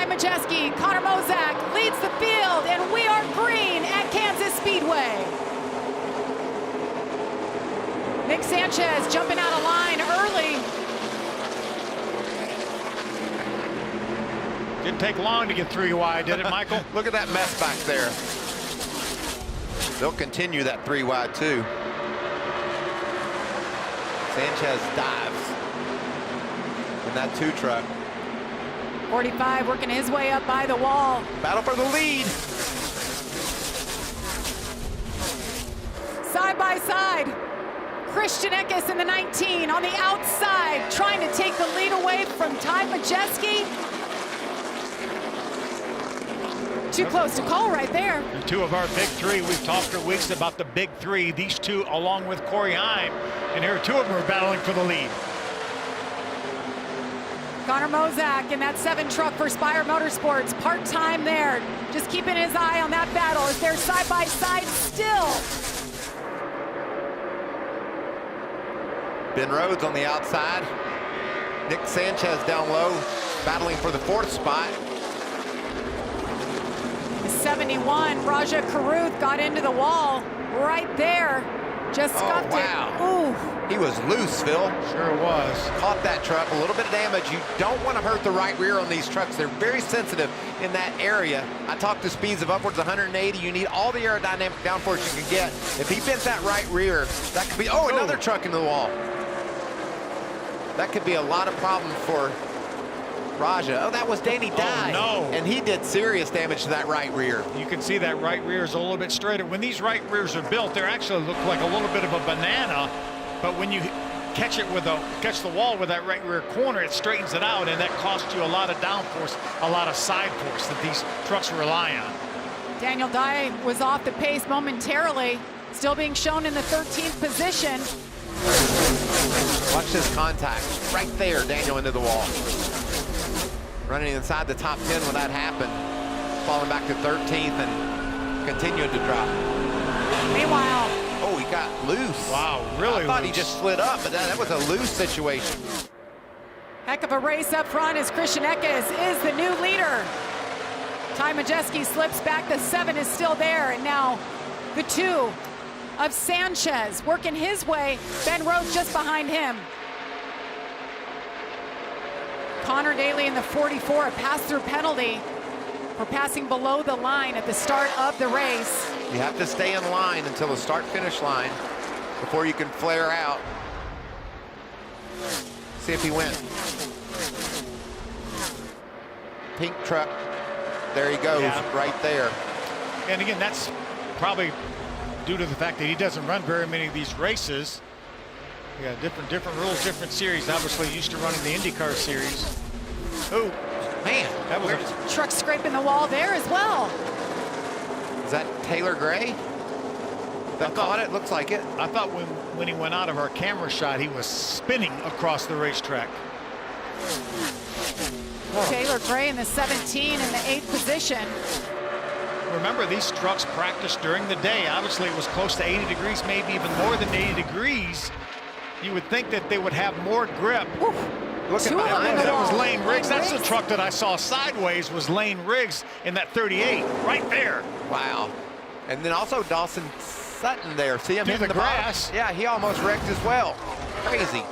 Ty Majeski, Connor Mozak leads the field, and we are green at Kansas Speedway. Nick Sanchez jumping out of line early. Didn't take long to get 3 wide, did it, Michael? Look at that mess back there. They'll continue that 3 wide too. Sanchez dives in that 2 truck. 45 working his way up by the wall. Battle for the lead. Side by side. Christian Eckes in the 19 on the outside, trying to take the lead away from Ty Majeski. Too close to call right there. And 2 of our big 3. We've talked for weeks about the big 3. These 2 along with Corey Heim. And here 2 of them are battling for the lead. Connor Mozak in that 7 truck for Spire Motorsports, part-time there. Just keeping his eye on that battle as they're side by side still. Ben Rhodes on the outside. Nick Sanchez down low, battling for the 4th spot. The 71, Raja Karuth got into the wall right there. Just scuffed it. Ooh. He was loose, Phil. Sure was. Caught that truck, a little bit of damage. You don't want to hurt the right rear on these trucks. They're very sensitive in that area. I talked to speeds of upwards of 180. You need all the aerodynamic downforce you can get. If he bent that right rear, that could be, another truck into the wall. That could be a lot of problems for Raja. Oh, that was Danny Dye. Oh, no. And he did serious damage to that right rear. You can see that right rear is a little bit straighter. When these right rears are built, they actually look like a little bit of a banana. But when you catch the wall with that right rear corner, it straightens it out, and that costs you a lot of downforce, a lot of side force that these trucks rely on. Daniel Dye was off the pace momentarily, still being shown in the 13th position. Watch this contact. Right there, Daniel into the wall. Running inside the top 10 when that happened. Falling back to 13th and continued to drop. Meanwhile, oh, he got loose. Wow, really I thought loose. he just slid up, but that was a loose situation. heck of a race up front as Christian Eckes is the new leader. Ty Majeski slips back, the 7 is still there, and now the 2 of Sanchez working his way. Ben Rhodes just behind him. Connor Daly in the 44, a pass-through penalty for passing below the line at the start of the race. You have to stay in line until the start-finish line before you can flare out. See if he went. Pink truck. There he goes, right there. And again, that's probably due to the fact that he doesn't run very many of these races. Yeah, different rules, different series. Obviously used to running the IndyCar series. Oh, man, that was truck scraping the wall there as well. Is that Taylor Gray? That caught it, looks like it. I thought when he went out of our camera shot, he was spinning across the racetrack. Taylor Gray in the 17 in the 8th position. Remember, these trucks practiced during the day. Obviously, it was close to 80 degrees, maybe even more than 80 degrees. You would think that they would have more grip. Look at behind that was Lane Riggs. That's the truck that I saw sideways was Lane Riggs in that 38, right there. Wow. And then also Dawson Sutton there. See him in hitting the grass. Yeah, he almost wrecked as well. Crazy.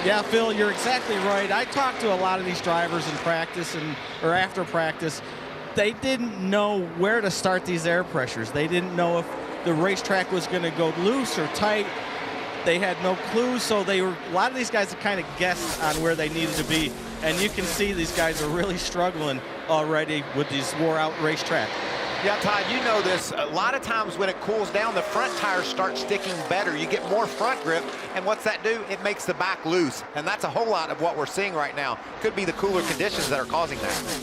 Yeah, Phil, you're exactly right. I talked to a lot of these drivers in practice or after practice. They didn't know where to start these air pressures. They didn't know if the racetrack was going to go loose or tight. They had no clue, so a lot of these guys have kind of guessed on where they needed to be. And you can see these guys are really struggling already with these wore-out racetrack. Yeah, Todd, you know this. A lot of times when it cools down, the front tires start sticking better. You get more front grip, and what's that do? It makes the back loose, and that's a whole lot of what we're seeing right now. Could be the cooler conditions that are causing that.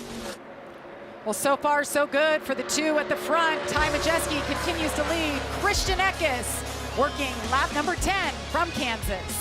Well, so far, so good for the 2 at the front. Ty Majeski continues to lead. Christian Eckes working lap number 10 from Kansas.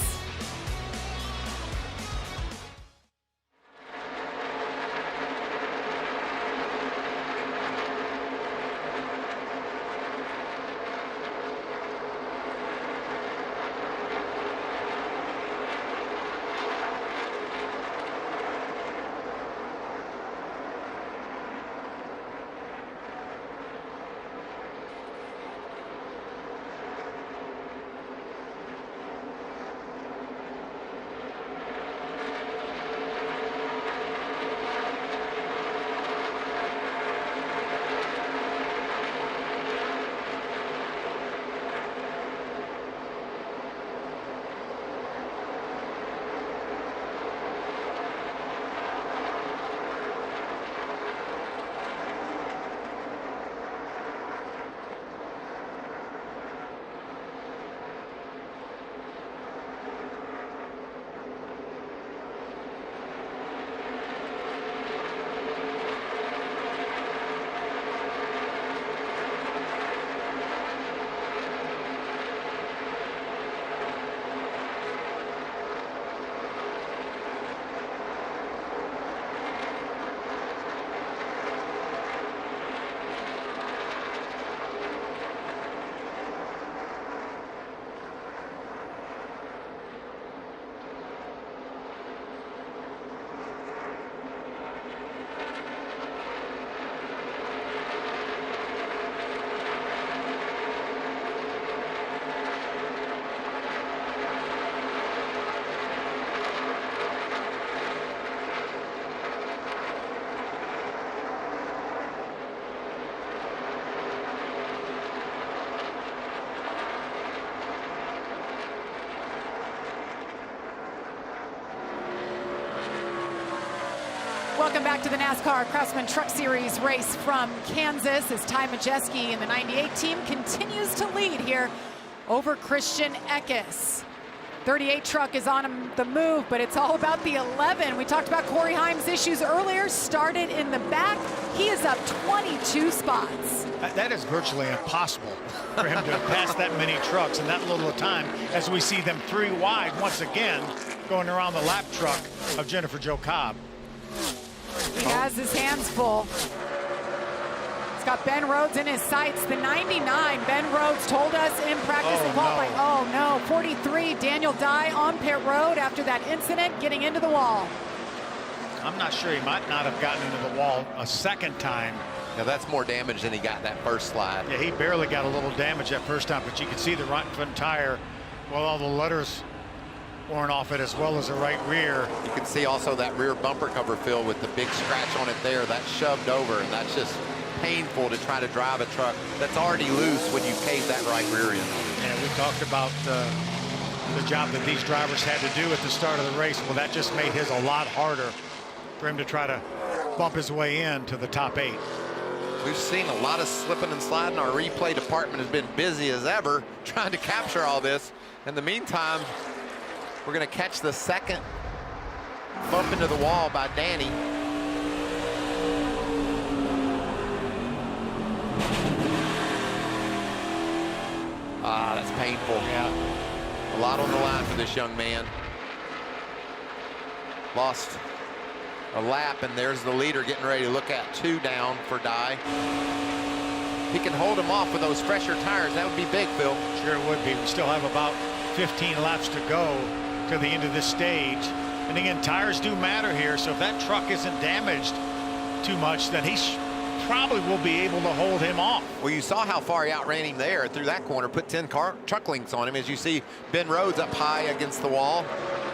Welcome back to the NASCAR Craftsman Truck Series race from Kansas as Ty Majeski in the 98 team continues to lead here over Christian Eckes. 38 truck is on the move, but it's all about the 11. We talked about Corey Heim's issues earlier, started in the back. He is up 22 spots. That is virtually impossible for him to pass that many trucks in that little a time, as we see them 3 wide once again going around the lap truck of Jennifer Jo Cobb. He has his hands full. He's got Ben Rhodes in his sights. The 99, Ben Rhodes told us in practice and qualifying. Oh no, 43, Daniel Dye on pit road after that incident, getting into the wall. I'm not sure, he might not have gotten into the wall a second time. Now that's more damage than he got that first slide. Yeah, he barely got a little damage that first time, but you can see the right front tire, well, all the letters worn off it, as well as the right rear. You can see also that rear bumper cover, Phil, with the big scratch on it there. That's shoved over, and that's just painful to try to drive a truck that's already loose when you cave that right rear end. And we talked about the job that these drivers had to do at the start of the race. Well, that just made his a lot harder for him to try to bump his way into the top 8. We've seen a lot of slipping and sliding. Our replay department has been busy as ever trying to capture all this. In the meantime, we're going to catch the second bump into the wall by Danny. Ah, that's painful. Yeah. A lot on the line for this young man. Lost a lap, and there's the leader getting ready to look at 2 down for Dye. He can hold him off with those fresher tires. That would be big, Phil. Sure it would be. We still have about 15 laps to go to the end of this stage. And again, tires do matter here, so if that truck isn't damaged too much, then he probably will be able to hold him off. Well, you saw how far he outran him there through that corner, put 10 truck links on him, as you see Ben Rhodes up high against the wall.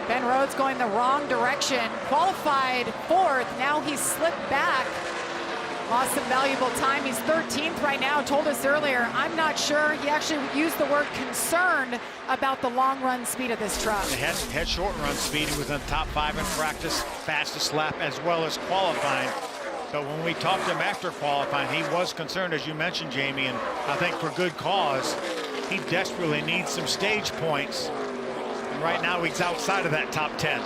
Ben Rhodes going the wrong direction, qualified 4th, now he's slipped back. Lost some valuable time. He's 13th right now. Told us earlier, I'm not sure. He actually used the word concerned about the long run speed of this truck. He had short run speed. He was in the top 5 in practice, fastest lap, as well as qualifying. But when we talked to him after qualifying, he was concerned, as you mentioned, Jamie, and I think for good cause. He desperately needs some stage points. And right now he's outside of that top 10.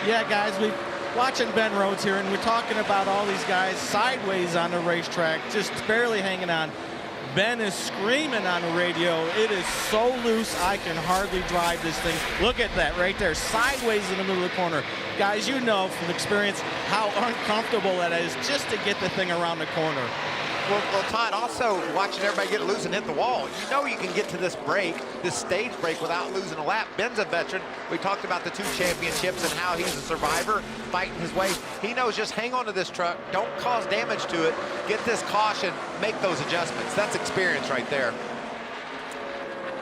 Yeah, guys, we're watching Ben Rhodes here, and we're talking about all these guys sideways on the racetrack, just barely hanging on. Ben is screaming on the radio, it is so loose, I can hardly drive this thing. Look at that right there, sideways in the middle of the corner. Guys, you know from experience how uncomfortable that is just to get the thing around the corner. Well, Todd, also watching everybody get loose and hit the wall. You know you can get to this break, this stage break, without losing a lap. Ben's a veteran. We talked about the 2 championships and how he's a survivor, fighting his way. He knows just hang on to this truck, don't cause damage to it, get this caution, make those adjustments. That's experience right there.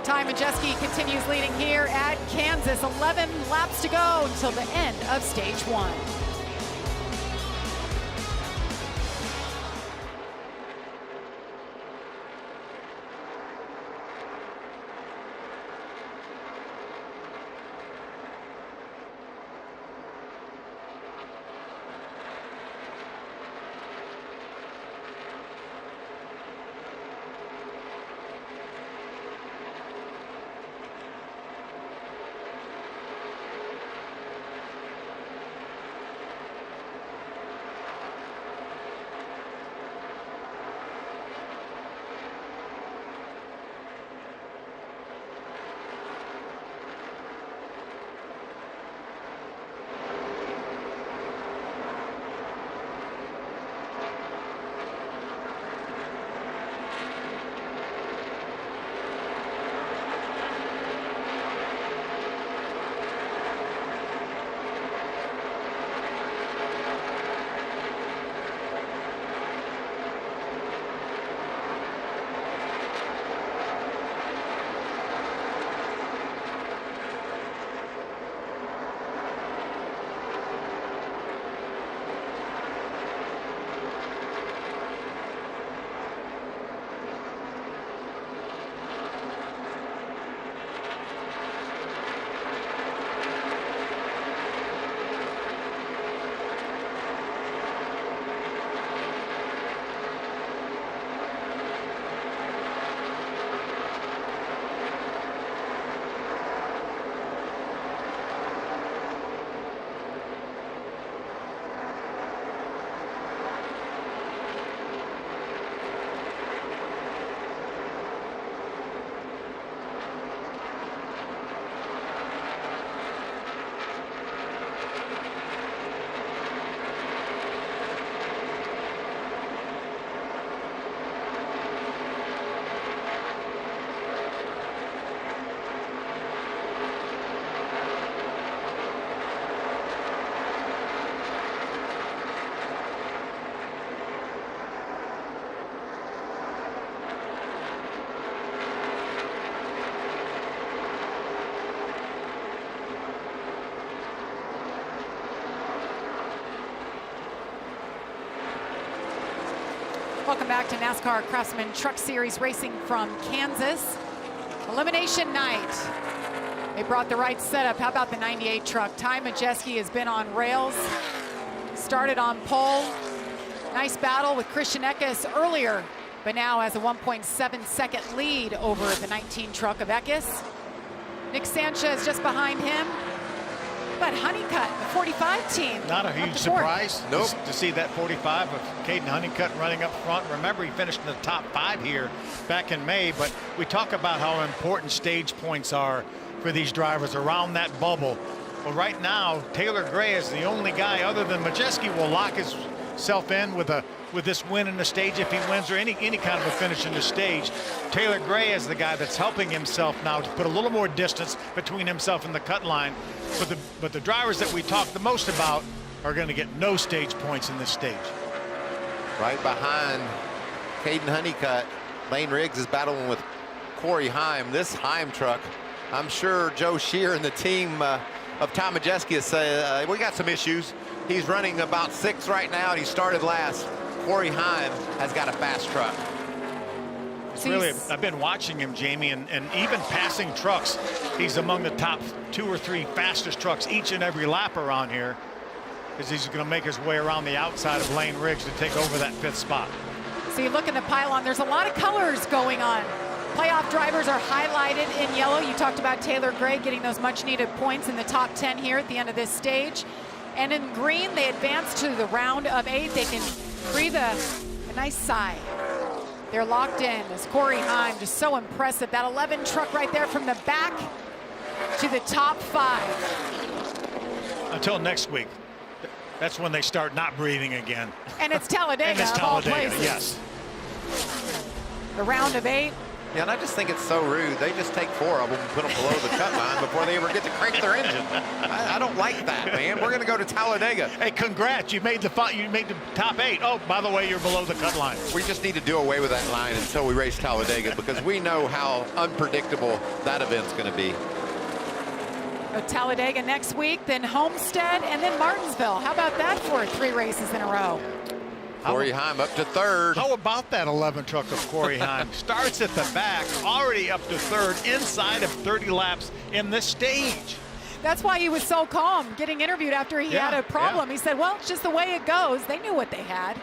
Ty Majeski continues leading here at Kansas. 11 laps to go until the end of stage 1. welcome back to NASCAR Craftsman Truck Series racing from Kansas. Elimination night. They brought the right setup. How about the 98 truck? Ty Majeski has been on rails, started on pole. Nice battle with Christian Eckes earlier, but now has a 1.7-second lead over the 19 truck of Eckes. Nick Sanchez just behind him. But Honeycutt, the 45 team. Not a huge surprise Nope. to see that 45 of Caden Honeycutt running up front. Remember, he finished in the top 5 here back in May, but we talk about how important stage points are for these drivers around that bubble. Well, right now, Taylor Gray is the only guy other than Majeski will lock himself in with this win in the stage if he wins, or any kind of a finish in the stage. Taylor Gray is the guy that's helping himself now to put a little more distance between himself and the cut line. But the drivers that we talk the most about are going to get no stage points in this stage. Right behind Caden Honeycutt, Lane Riggs is battling with Corey Heim. This Heim truck, I'm sure Joe Shear and the team of Ty Majeski say, we got some issues. He's running about 6 right now, and he started last. Corey Heim has got a fast truck. Really, I've been watching him, Jamie, and even passing trucks, he's among the top 2 or 3 fastest trucks each and every lap around here, as he's going to make his way around the outside of Lane Riggs to take over that 5th spot. So you look in the pylon, there's a lot of colors going on. Playoff drivers are highlighted in yellow. You talked about Taylor Gray getting those much needed points in the top 10 here at the end of this stage. And in green, they advance to the round of 8. They can breathe a nice sigh. They're locked in as Corey Heim, just so impressive. That 11 truck right there from the back to the top 5. Until next week. That's when they start not breathing again. And it's Talladega, And it's of all Talladega, places. yes. The round of 8. Yeah, and I just think it's so rude. They just take 4 of them and put them below the cut line before they ever get to crank their engine. I don't like that, man. We're going to go to Talladega. Hey, congrats! You made the top 8. Oh, by the way, you're below the cut line. We just need to do away with that line until we race Talladega, because we know how unpredictable that event's going to be. Talladega next week, then Homestead, and then Martinsville. How about that for 3 races in a row? Corey Heim up to 3rd. How about that 11 truck of Corey Heim? Starts at the back, already up to 3rd, inside of 30 laps in this stage. That's why he was so calm getting interviewed after he had a problem. He said, well, it's just the way it goes. They knew what they had.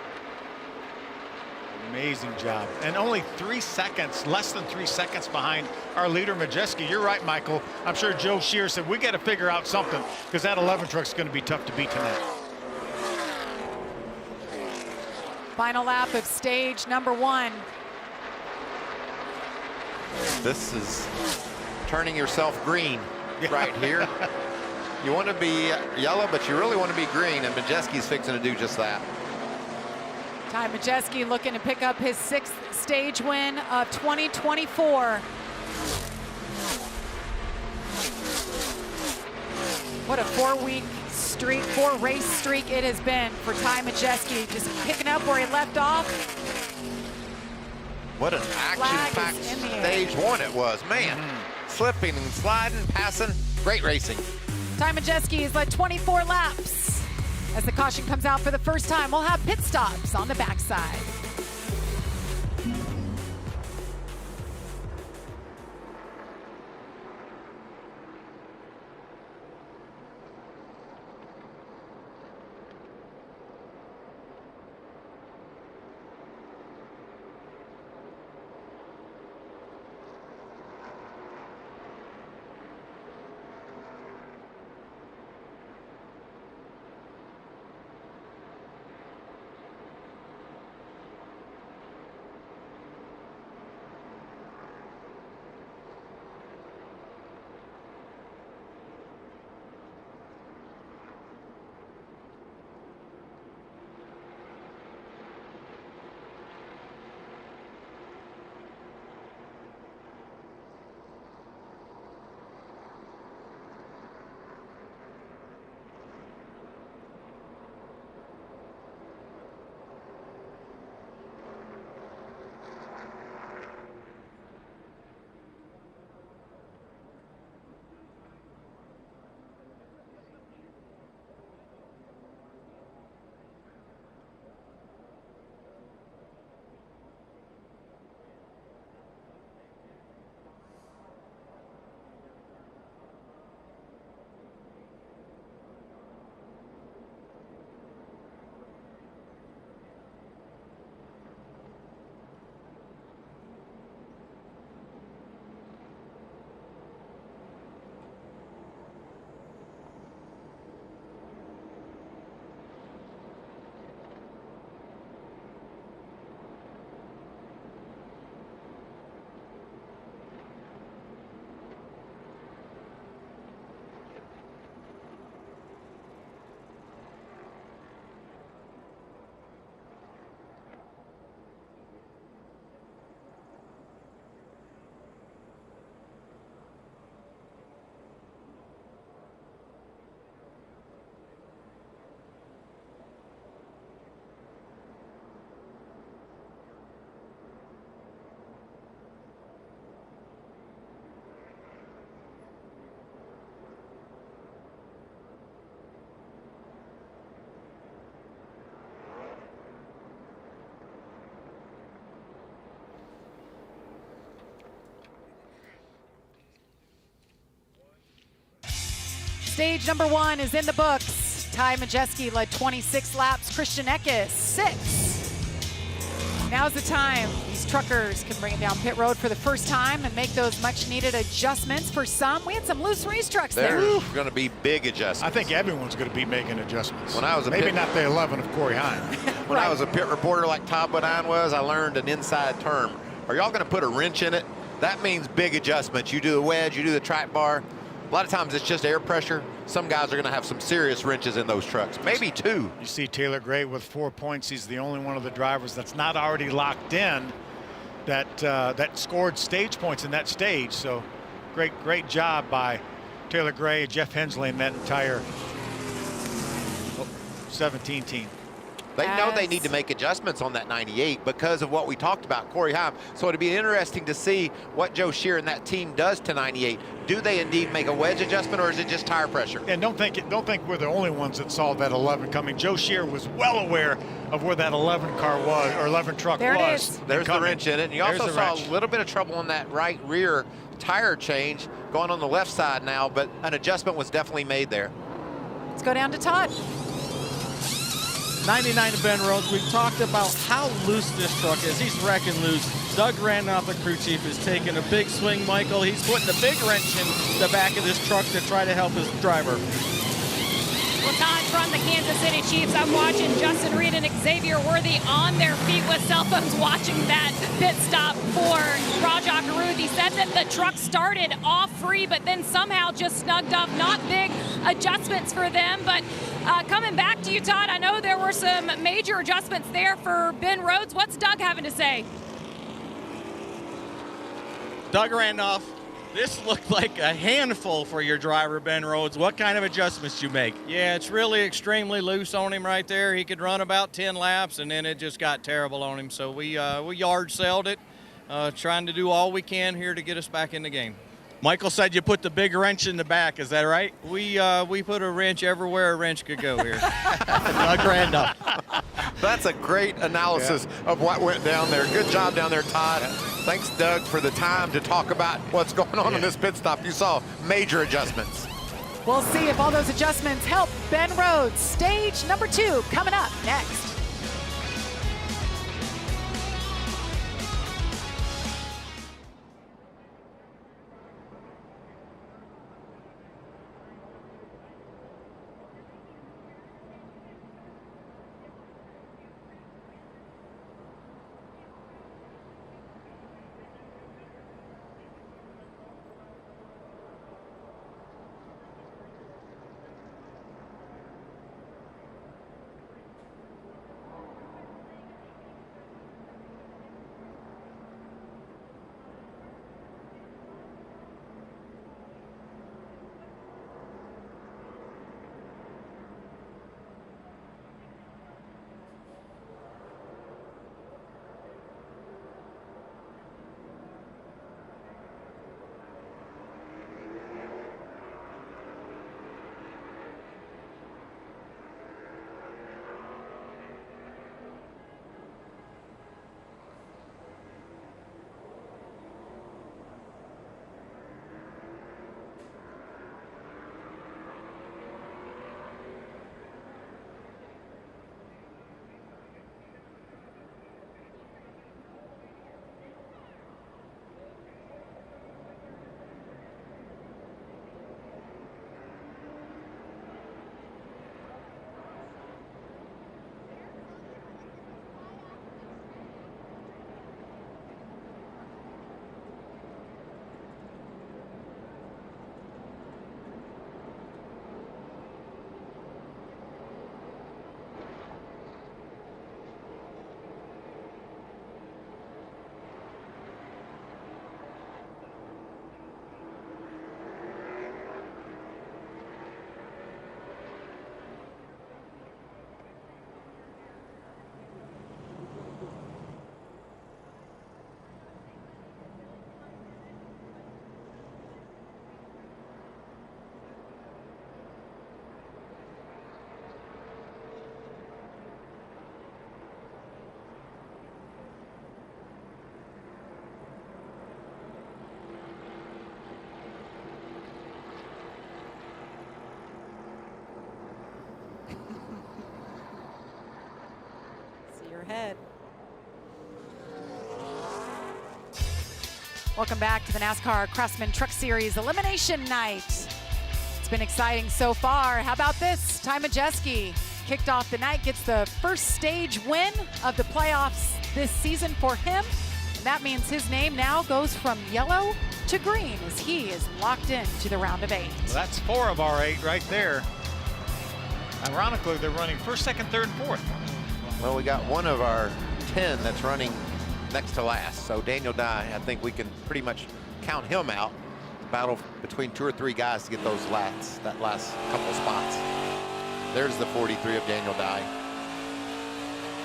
Amazing job. And only 3 seconds, less than 3 seconds behind our leader, Majeski. You're right, Michael. I'm sure Joe Shear said, we got to figure out something, because that 11 truck's going to be tough to beat tonight. Final lap of stage number 1. This is turning yourself green right here. You want to be yellow, but you really want to be green, and Majeski's fixing to do just that. Ty Majeski looking to pick up his 6th stage win of 2024. What a 4-week streak, 4-race streak it has been for Ty Majeski, just picking up where he left off. What an action-packed stage 1 it was, man. Slipping and sliding, passing, great racing. Ty Majeski has led 24 laps. As the caution comes out for the first time, we'll have pit stops on the backside. Stage number 1 is in the books. Ty Majeski led 26 laps. Christian Eckes, 6. Now's the time. These truckers can bring it down pit road for the first time and make those much-needed adjustments. For some, we had some loose race trucks there. There's going to be big adjustments. I think everyone's going to be making adjustments. When I was a maybe pit, not the 11 of Corey Heim. when I was a pit reporter like Todd Bodine was, I learned an inside term. Are y'all going to put a wrench in it? That means big adjustments. You do the wedge, you do the track bar. A lot of times it's just air pressure. Some guys are going to have some serious wrenches in those trucks, maybe 2. You see Taylor Gray with 4 points. He's the only one of the drivers that's not already locked in that scored stage points in that stage. So great job by Taylor Gray, Jeff Hensley, and that entire 17 team. They know they need to make adjustments on that 98 because of what we talked about, Corey Heim. So it'd be interesting to see what Joe Shear and that team does to 98. Do they indeed make a wedge adjustment, or is it just tire pressure? And don't think we're the only ones that saw that 11 coming. Joe Shear was well aware of where that 11 car was, or 11 truck there was. It is. There's the wrench in it. And you There's also the saw wrench. a little bit of trouble on that right rear tire change going on the left side now, but an adjustment was definitely made there. Let's go down to Todd. 99 to Ben Rhodes. We've talked about how loose this truck is. He's wrecking loose. Doug Randolph, the crew chief, is taking a big swing, Michael. He's putting a big wrench in the back of this truck to try to help his driver. Well, Todd, from the Kansas City Chiefs, I'm watching Justin Reed and Xavier Worthy on their feet with cell phones watching that pit stop for Rajah Caruth. He said that the truck started off free, but then somehow just snugged up. Not big adjustments for them, but coming back to you, Todd, I know there were some major adjustments there for Ben Rhodes. What's Doug having to say? Doug Randolph, this looked like a handful for your driver, Ben Rhodes. What kind of adjustments you make? Yeah, it's really extremely loose on him right there. He could run about 10 laps, and then it just got terrible on him. So we yard sailed it, trying to do all we can here to get us back in the game. Michael said you put the big wrench in the back. Is that right? We put a wrench everywhere a wrench could go here. Doug Randolph. That's a great analysis of what went down there. Good job down there, Todd. Thanks, Doug, for the time to talk about what's going on in this pit stop. You saw major adjustments. We'll see if all those adjustments help Ben Rhodes. Stage number 2 coming up next. ahead. Welcome back to the NASCAR Craftsman Truck Series Elimination Night. It's been exciting so far. How about this? Ty Majeski kicked off the night, gets the first stage win of the playoffs this season for him. And that means his name now goes from yellow to green as he is locked in to the round of 8. Well, that's 4 of our 8 right there. Ironically, they're running first, second, third, and fourth. Well, we got one of our 10 that's running next to last. So Daniel Dye, I think we can pretty much count him out. Battle between 2 or 3 guys to get those that last couple spots. There's the 43 of Daniel Dye.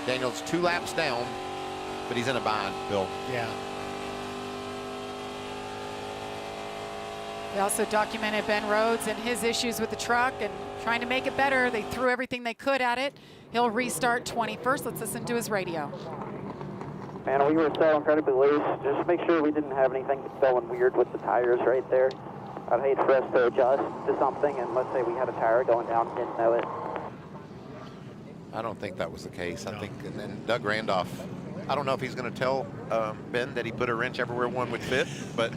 Daniel's 2 laps down, but he's in a bind, Bill. Yeah. We also documented Ben Rhodes and his issues with the truck and trying to make it better. They threw everything they could at it. He'll restart 21st. Let's listen to his radio. Man, we were so incredibly loose. Just make sure we didn't have anything going weird with the tires right there. I'd hate for us to adjust to something and let's say we had a tire going down and didn't know it. I don't think that was the case. I think, and then Doug Randolph, I don't know if he's going to tell Ben that he put a wrench everywhere one would fit, but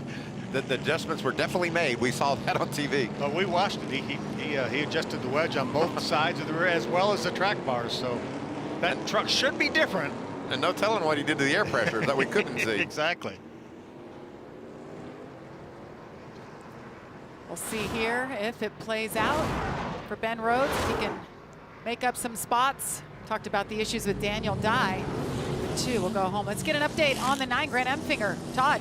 the adjustments were definitely made. We saw that on TV. Well, we watched it. He adjusted the wedge on both sides of the rear as well as the track bars. So that truck should be different. And no telling what he did to the air pressure that we couldn't see. Exactly. We'll see here if it plays out for Ben Rhodes. If he can make up some spots. Talked about the issues with Daniel Dye. The 2 will go home. Let's get an update on the 9 Grant Enfinger. Todd.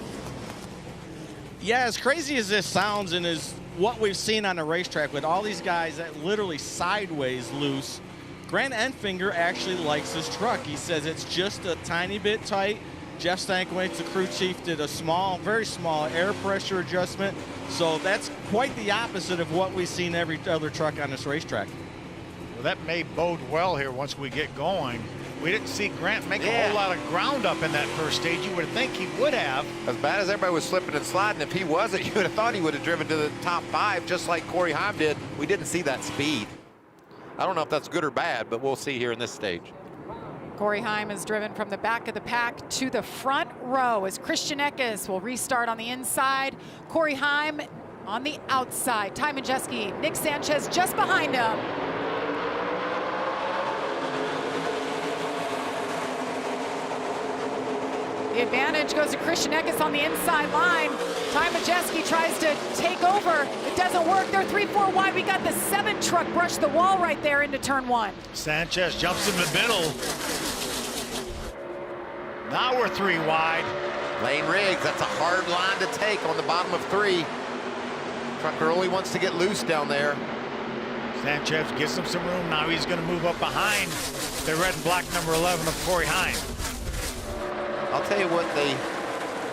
Yeah, as crazy as this sounds and as what we've seen on the racetrack with all these guys that literally sideways loose, Grant Enfinger actually likes his truck. He says it's just a tiny bit tight. Jeff Stankiewicz, the crew chief, did a small, very small air pressure adjustment. So that's quite the opposite of what we've seen every other truck on this racetrack. Well, that may bode well here once we get going. We didn't see Grant make a whole lot of ground up in that first stage. You would think he would have. As bad as everybody was slipping and sliding, if he wasn't, you would have thought he would have driven to the top 5 just like Corey Heim did. We didn't see that speed. I don't know if that's good or bad, but we'll see here in this stage. Corey Heim is driven from the back of the pack to the front row as Christian Eckes will restart on the inside. Corey Heim on the outside. Ty Majeski, Nick Sanchez just behind him. The advantage goes to Christian Eckes on the inside line. Ty Majeski tries to take over. It doesn't work. They're 3-4 wide. We got the 7 truck brush the wall right there into turn 1. Sanchez jumps in the middle. Now we're 3 wide. Lane Riggs, that's a hard line to take on the bottom of 3. Truck really wants to get loose down there. Sanchez gives him some room. Now he's going to move up behind the red and black number 11 of Corey Heim. I'll tell you what they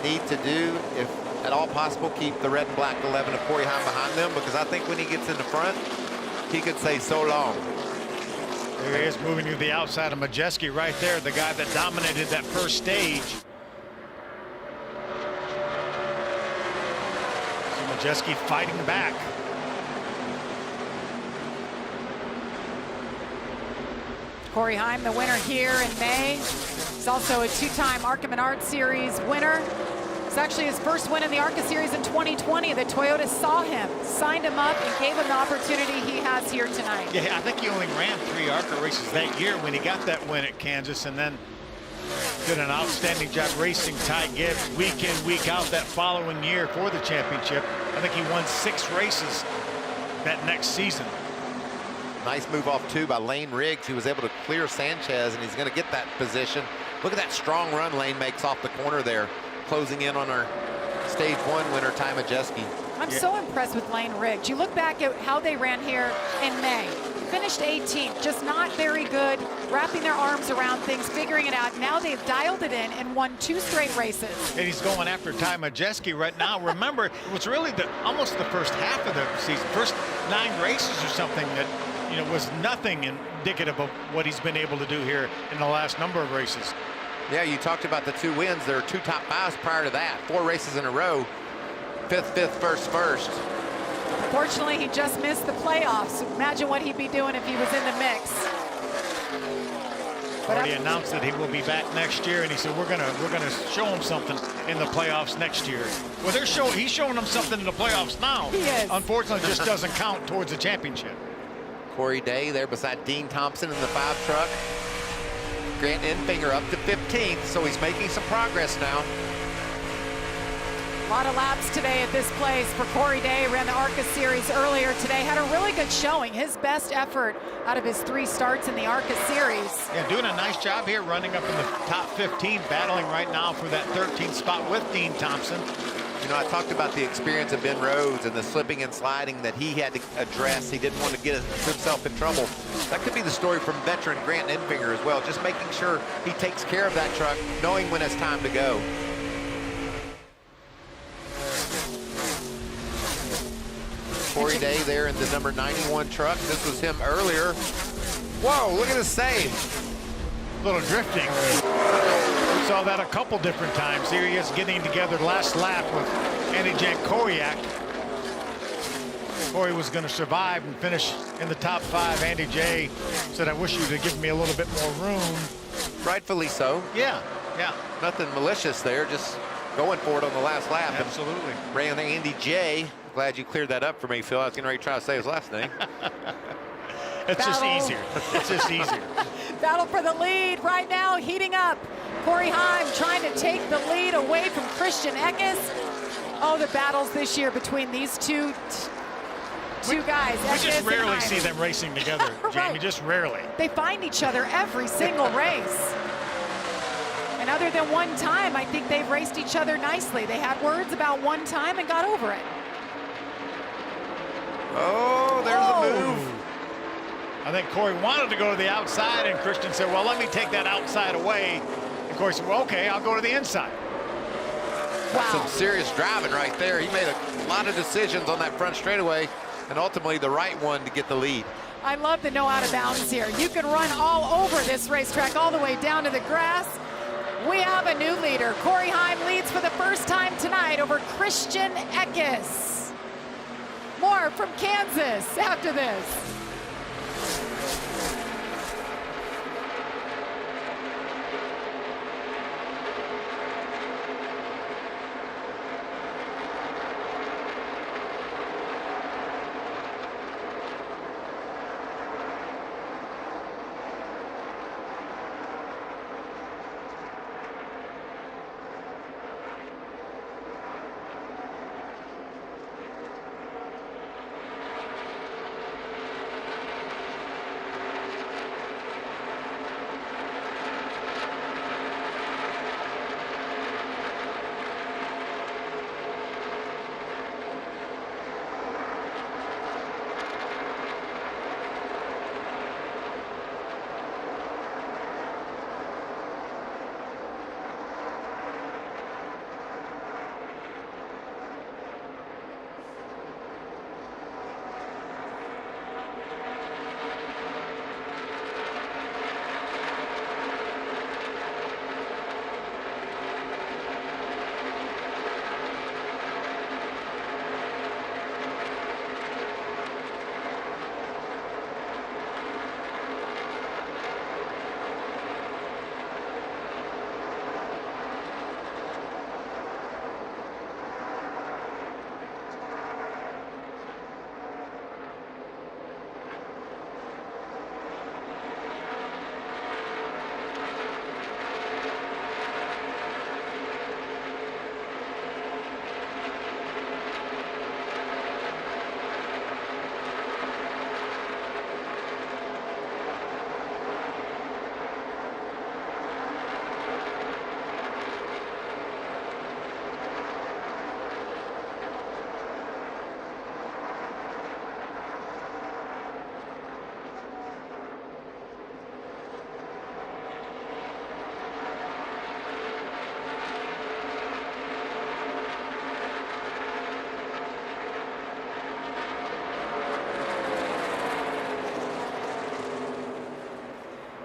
need to do, if at all possible, keep the red and black 11 of Corey Heim behind them, because I think when he gets in the front, he could say so long. There he is moving to the outside of Majeski right there, the guy that dominated that first stage. So Majeski fighting back. Corey Heim, the winner here in May. He's also a 2-time ARCA Menard Series winner. It's actually his first win in the ARCA Series in 2020. The Toyota saw him, signed him up, and gave him the opportunity he has here tonight. Yeah, I think he only ran 3 ARCA races that year when he got that win at Kansas, and then did an outstanding job racing Ty Gibbs week in, week out that following year for the championship. I think he won 6 races that next season. Nice move off 2 by Lane Riggs. He was able to clear Sanchez, and he's going to get that position. Look at that strong run Lane makes off the corner there, closing in on our stage 1 winner, Ty Majeski. I'm so impressed with Lane Riggs. You look back at how they ran here in May. Finished 18th, just not very good, wrapping their arms around things, figuring it out. Now they've dialed it in and won 2 straight races. And he's going after Ty Majeski right now. Remember, it was really almost the first half of the season, first 9 races or something that, you know, was nothing indicative of what he's been able to do here in the last number of races. Yeah, you talked about the 2 wins. There are 2 top 5s prior to that. 4 races in a row. 5th, 5th, 1st. Fortunately, he just missed the playoffs. Imagine what he'd be doing if he was in the mix. Already announced that he will be back next year, and he said we're gonna show him something in the playoffs next year. Well, he's showing them something in the playoffs now. He is. Unfortunately, it just doesn't count towards the championship. Corey Day there beside Dean Thompson in the 5 truck. Grant Enfinger up to 15th, so he's making some progress now. A lot of laps today at this place for Corey Day. Ran the ARCA Series earlier today. Had a really good showing. His best effort out of his 3 starts in the ARCA Series. Yeah, doing a nice job here, running up in the top 15, battling right now for that 13th spot with Dean Thompson. You know, I talked about the experience of Ben Rhodes and the slipping and sliding that he had to address. He didn't want to get himself in trouble. That could be the story from veteran Grant Enfinger as well, just making sure he takes care of that truck, knowing when it's time to go. Corey Day there in the number 91 truck. This was him earlier. Whoa, look at his save. A little drifting. We saw that a couple different times. Here he is getting together last lap with Andy Jankoriak. Corey was going to survive and finish in the top 5. Andy J said, I wish you'd have given me a little bit more room. Rightfully so. Yeah, yeah. Nothing malicious there, just going for it on the last lap. Absolutely. Ran Andy J. Glad you cleared that up for me, Phil. I was getting ready to try to say his last name. It's just easier. It's just easier. Battle for the lead right now, heating up. Corey Heim trying to take the lead away from Christian Eckes. Oh, the battles this year between these two guys. We just rarely see them racing together, Jamie, Right. just rarely. They find each other every single race. And other than one time, I think they've raced each other nicely. They had words about one time and got over it. Oh, there's a move. I think Corey wanted to go to the outside, and Christian said, well, let me take that outside away. And Corey said, well, okay, I'll go to the inside. Wow. Some serious driving right there. He made a lot of decisions on that front straightaway, and ultimately the right one to get the lead. I love the no out of bounds here. You can run all over this racetrack, all the way down to the grass. We have a new leader. Corey Heim leads for the first time tonight over Christian Eckes. More from Kansas after this.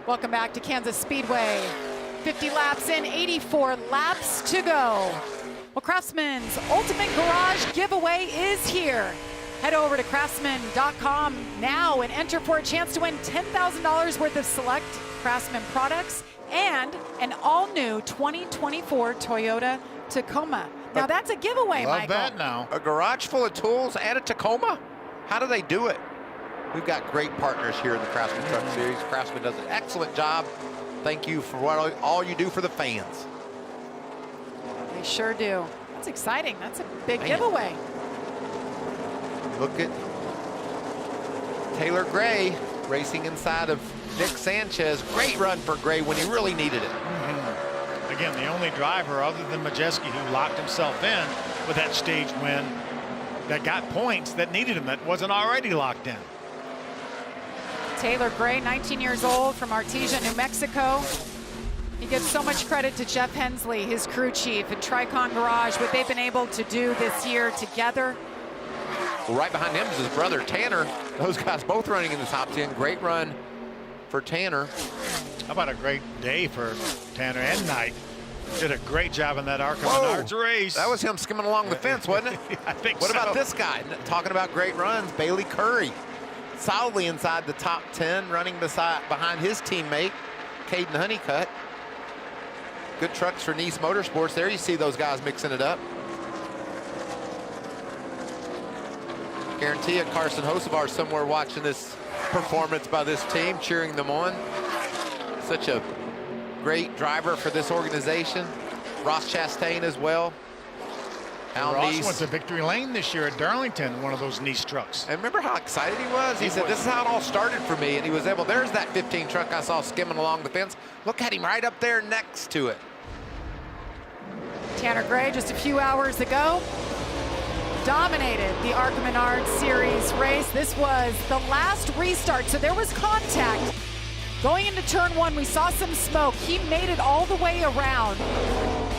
Welcome back to Kansas Speedway. 50 laps in, 84 laps to go. Well, Craftsman's Ultimate Garage giveaway is here. Head over to craftsman.com now and enter for a chance to win $10,000 worth of select Craftsman products and an all-new 2024 Toyota Tacoma. Now that's a giveaway, Love Michael. that now. A garage full of tools and a Tacoma? How do they do it? We've got great partners here in the Craftsman Truck Series. Craftsman does an excellent job. Thank you for all you do for the fans. They sure do. That's exciting. That's a big Man. giveaway. Look at Taylor Gray racing inside of Nick Sanchez. Great run for Gray when he really needed it. Again, the only driver other than Majeski who locked himself in with that stage win that got points that needed him, that wasn't already locked in. Taylor Gray, 19 years old, from Artesia, New Mexico. He gives so much credit to Jeff Hensley, his crew chief, and Tricon Garage, what they've been able to do this year together. Well, right behind him is his brother, Tanner. Those guys both running in the top 10. Great run for Tanner. How about a great day for Tanner and Knight? Did a great job in that Arkham Whoa, Menards race. that was him skimming along the fence, wasn't it? I think What so. about this guy? Talking about great runs, Bailey Curry. Solidly inside the top 10, running behind his teammate, Caden Honeycutt. Good trucks for Nice Motorsports. There you see those guys mixing it up. Guarantee it, Carson Hocevar somewhere watching this performance by this team, cheering them on. Such a great driver for this organization. Ross Chastain as well. Al Ross Nice. went to Victory Lane this year at Darlington, one of those Nice trucks. And remember how excited he was? He said, this is how it all started for me. And he was able, there's that 15 truck I saw skimming along the fence. Look at him right up there next to it. Tanner Gray, just a few hours ago, dominated the Arkham Menards Series race. This was the last restart, so there was contact. Going into turn one, we saw some smoke. He made it all the way around.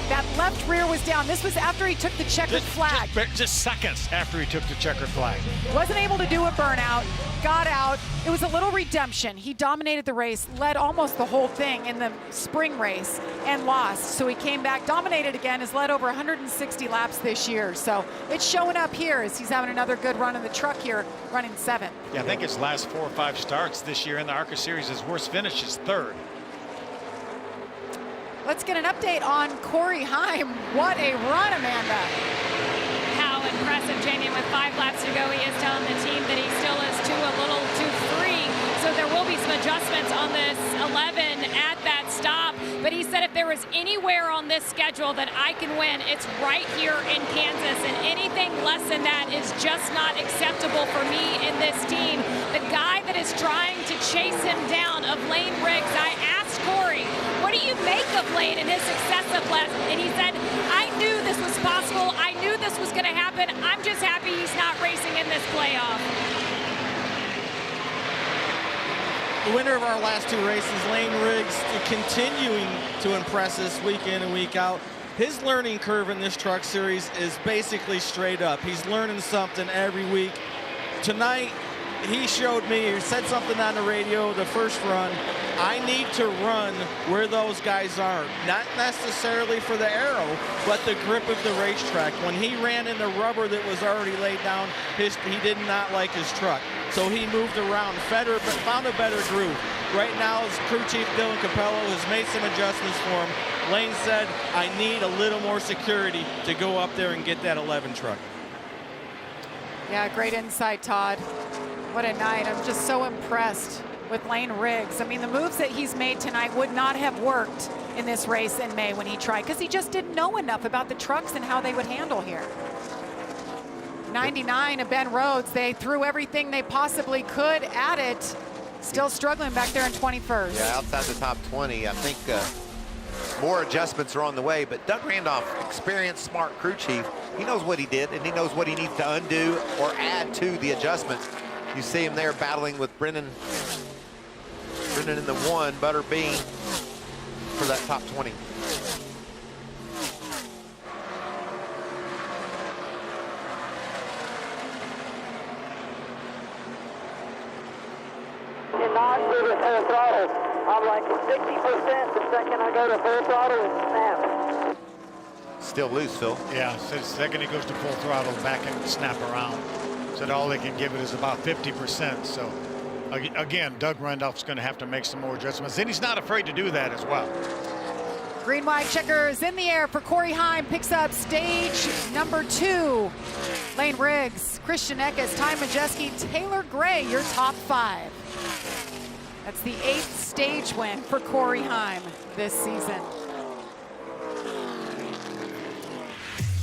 That left rear was down. This was after he took the checkered flag. Just seconds after he took the checkered flag. Wasn't able to do a burnout, got out. It was a little redemption. He dominated the race, led almost the whole thing in the spring race, and lost. So he came back, dominated again, has led over 160 laps this year. So it's showing up here as he's having another good run in the truck here, running 7th. Yeah, I think his last 4 or 5 starts this year in the ARCA Series, his worst finish is 3rd. Let's get an update on Corey Heim. What a run, Amanda. How impressive, Jamie. With 5 laps to go, he is telling the team that he still is a little too free. So there will be some adjustments on this 11 at that stop. But he said if there was anywhere on this schedule that I can win, it's right here in Kansas. And anything less than that is just not acceptable for me in this team. The guy that is trying to chase him down of Lane Riggs, I asked Corey, what do you make of Lane and his success of last? And he said, I knew this was possible. I knew this was going to happen. I'm just happy he's not racing in this playoff. The winner of our last 2 races, Lane Riggs, continuing to impress us week in and week out. His learning curve in this truck series is basically straight up. He's learning something every week. Tonight, he showed me, he said something on the radio the first run, I need to run where those guys aren't. Not necessarily for the aero, but the grip of the racetrack. When he ran in the rubber that was already laid down, he did not like his truck. So he moved around, found a better groove. Right now, his crew chief, Dylan Capello, has made some adjustments for him. Lane said, I need a little more security to go up there and get that 11 truck. Yeah, great insight, Todd. What a night. I'm just so impressed with Lane Riggs. I mean, the moves that he's made tonight would not have worked in this race in May when he tried, because he just didn't know enough about the trucks and how they would handle here. 99 of Ben Rhodes, they threw everything they possibly could at it. Still struggling back there in 21st. Yeah, outside the top 20. I think more adjustments are on the way, but Doug Randolph, experienced, smart crew chief, he knows what he did, and he knows what he needs to undo or add to the adjustments. You see him there battling with Brennan in the 1, Butter Bean, for that top 20. In non-service full throttle, I'm like 60% the second I go to full throttle and snap. Still loose, Phil. Yeah, so the second he goes to full throttle, back and snap around. So said all they can give it is about 50%. So again, Doug Randolph's going to have to make some more adjustments, and he's not afraid to do that as well. Green, white checkers in the air for Corey Heim. Picks up stage number 2. Lane Riggs, Christian Eckes, Ty Majeski, Taylor Gray, your top 5. That's the 8th stage win for Corey Heim this season.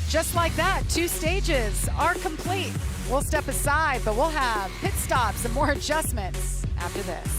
Just like that, 2 stages are complete. We'll step aside, but we'll have pit stops and more adjustments after this.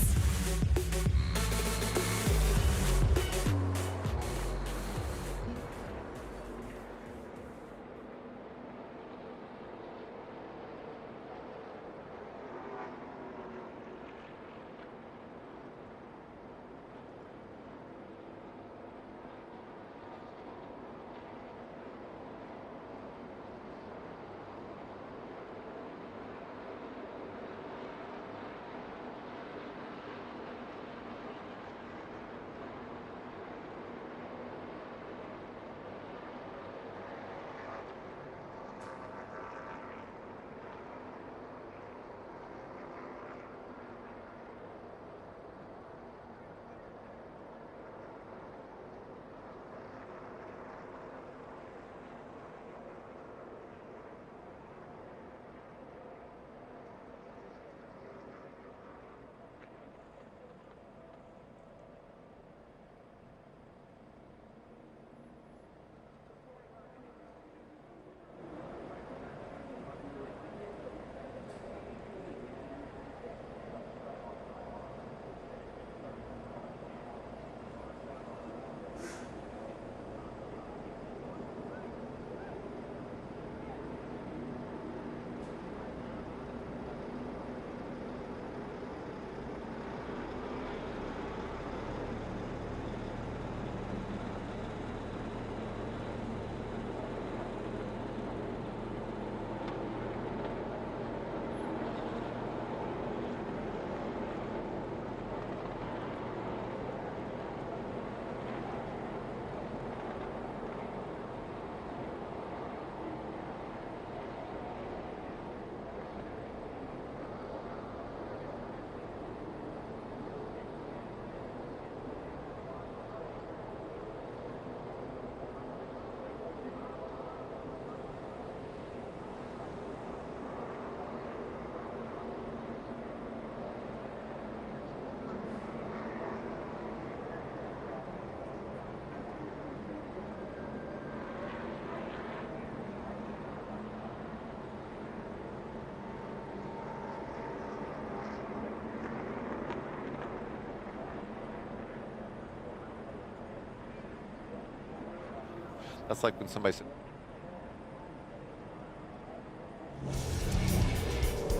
That's like when somebody said,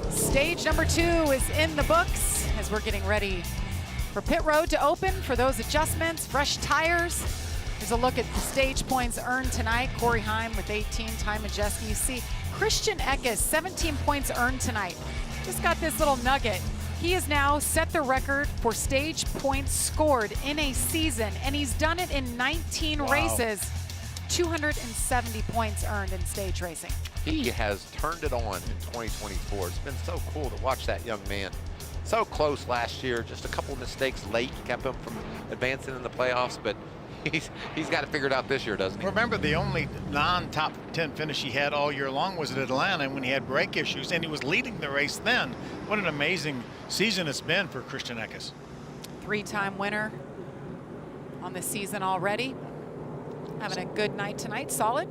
Stage number 2 is in the books as we're getting ready for pit road to open for those adjustments, fresh tires. Here's a look at the stage points earned tonight. Corey Heim with 18, Ty Majeski. You see Christian Eckes, 17 points earned tonight. Just got this little nugget. He has now set the record for stage points scored in a season, and he's done it in 19 races. 270 points earned in stage racing. he has turned it on in 2024. It's been so cool to watch that young man. So close last year, just a couple of mistakes late kept him from advancing in the playoffs, but he's got it figured out this year, doesn't he? Remember, the only non-top 10 finish he had all year long was at Atlanta when he had brake issues, and he was leading the race then. What an amazing season it's been for Christian Eckes. Three-time winner on the season already. Having a good night tonight, solid.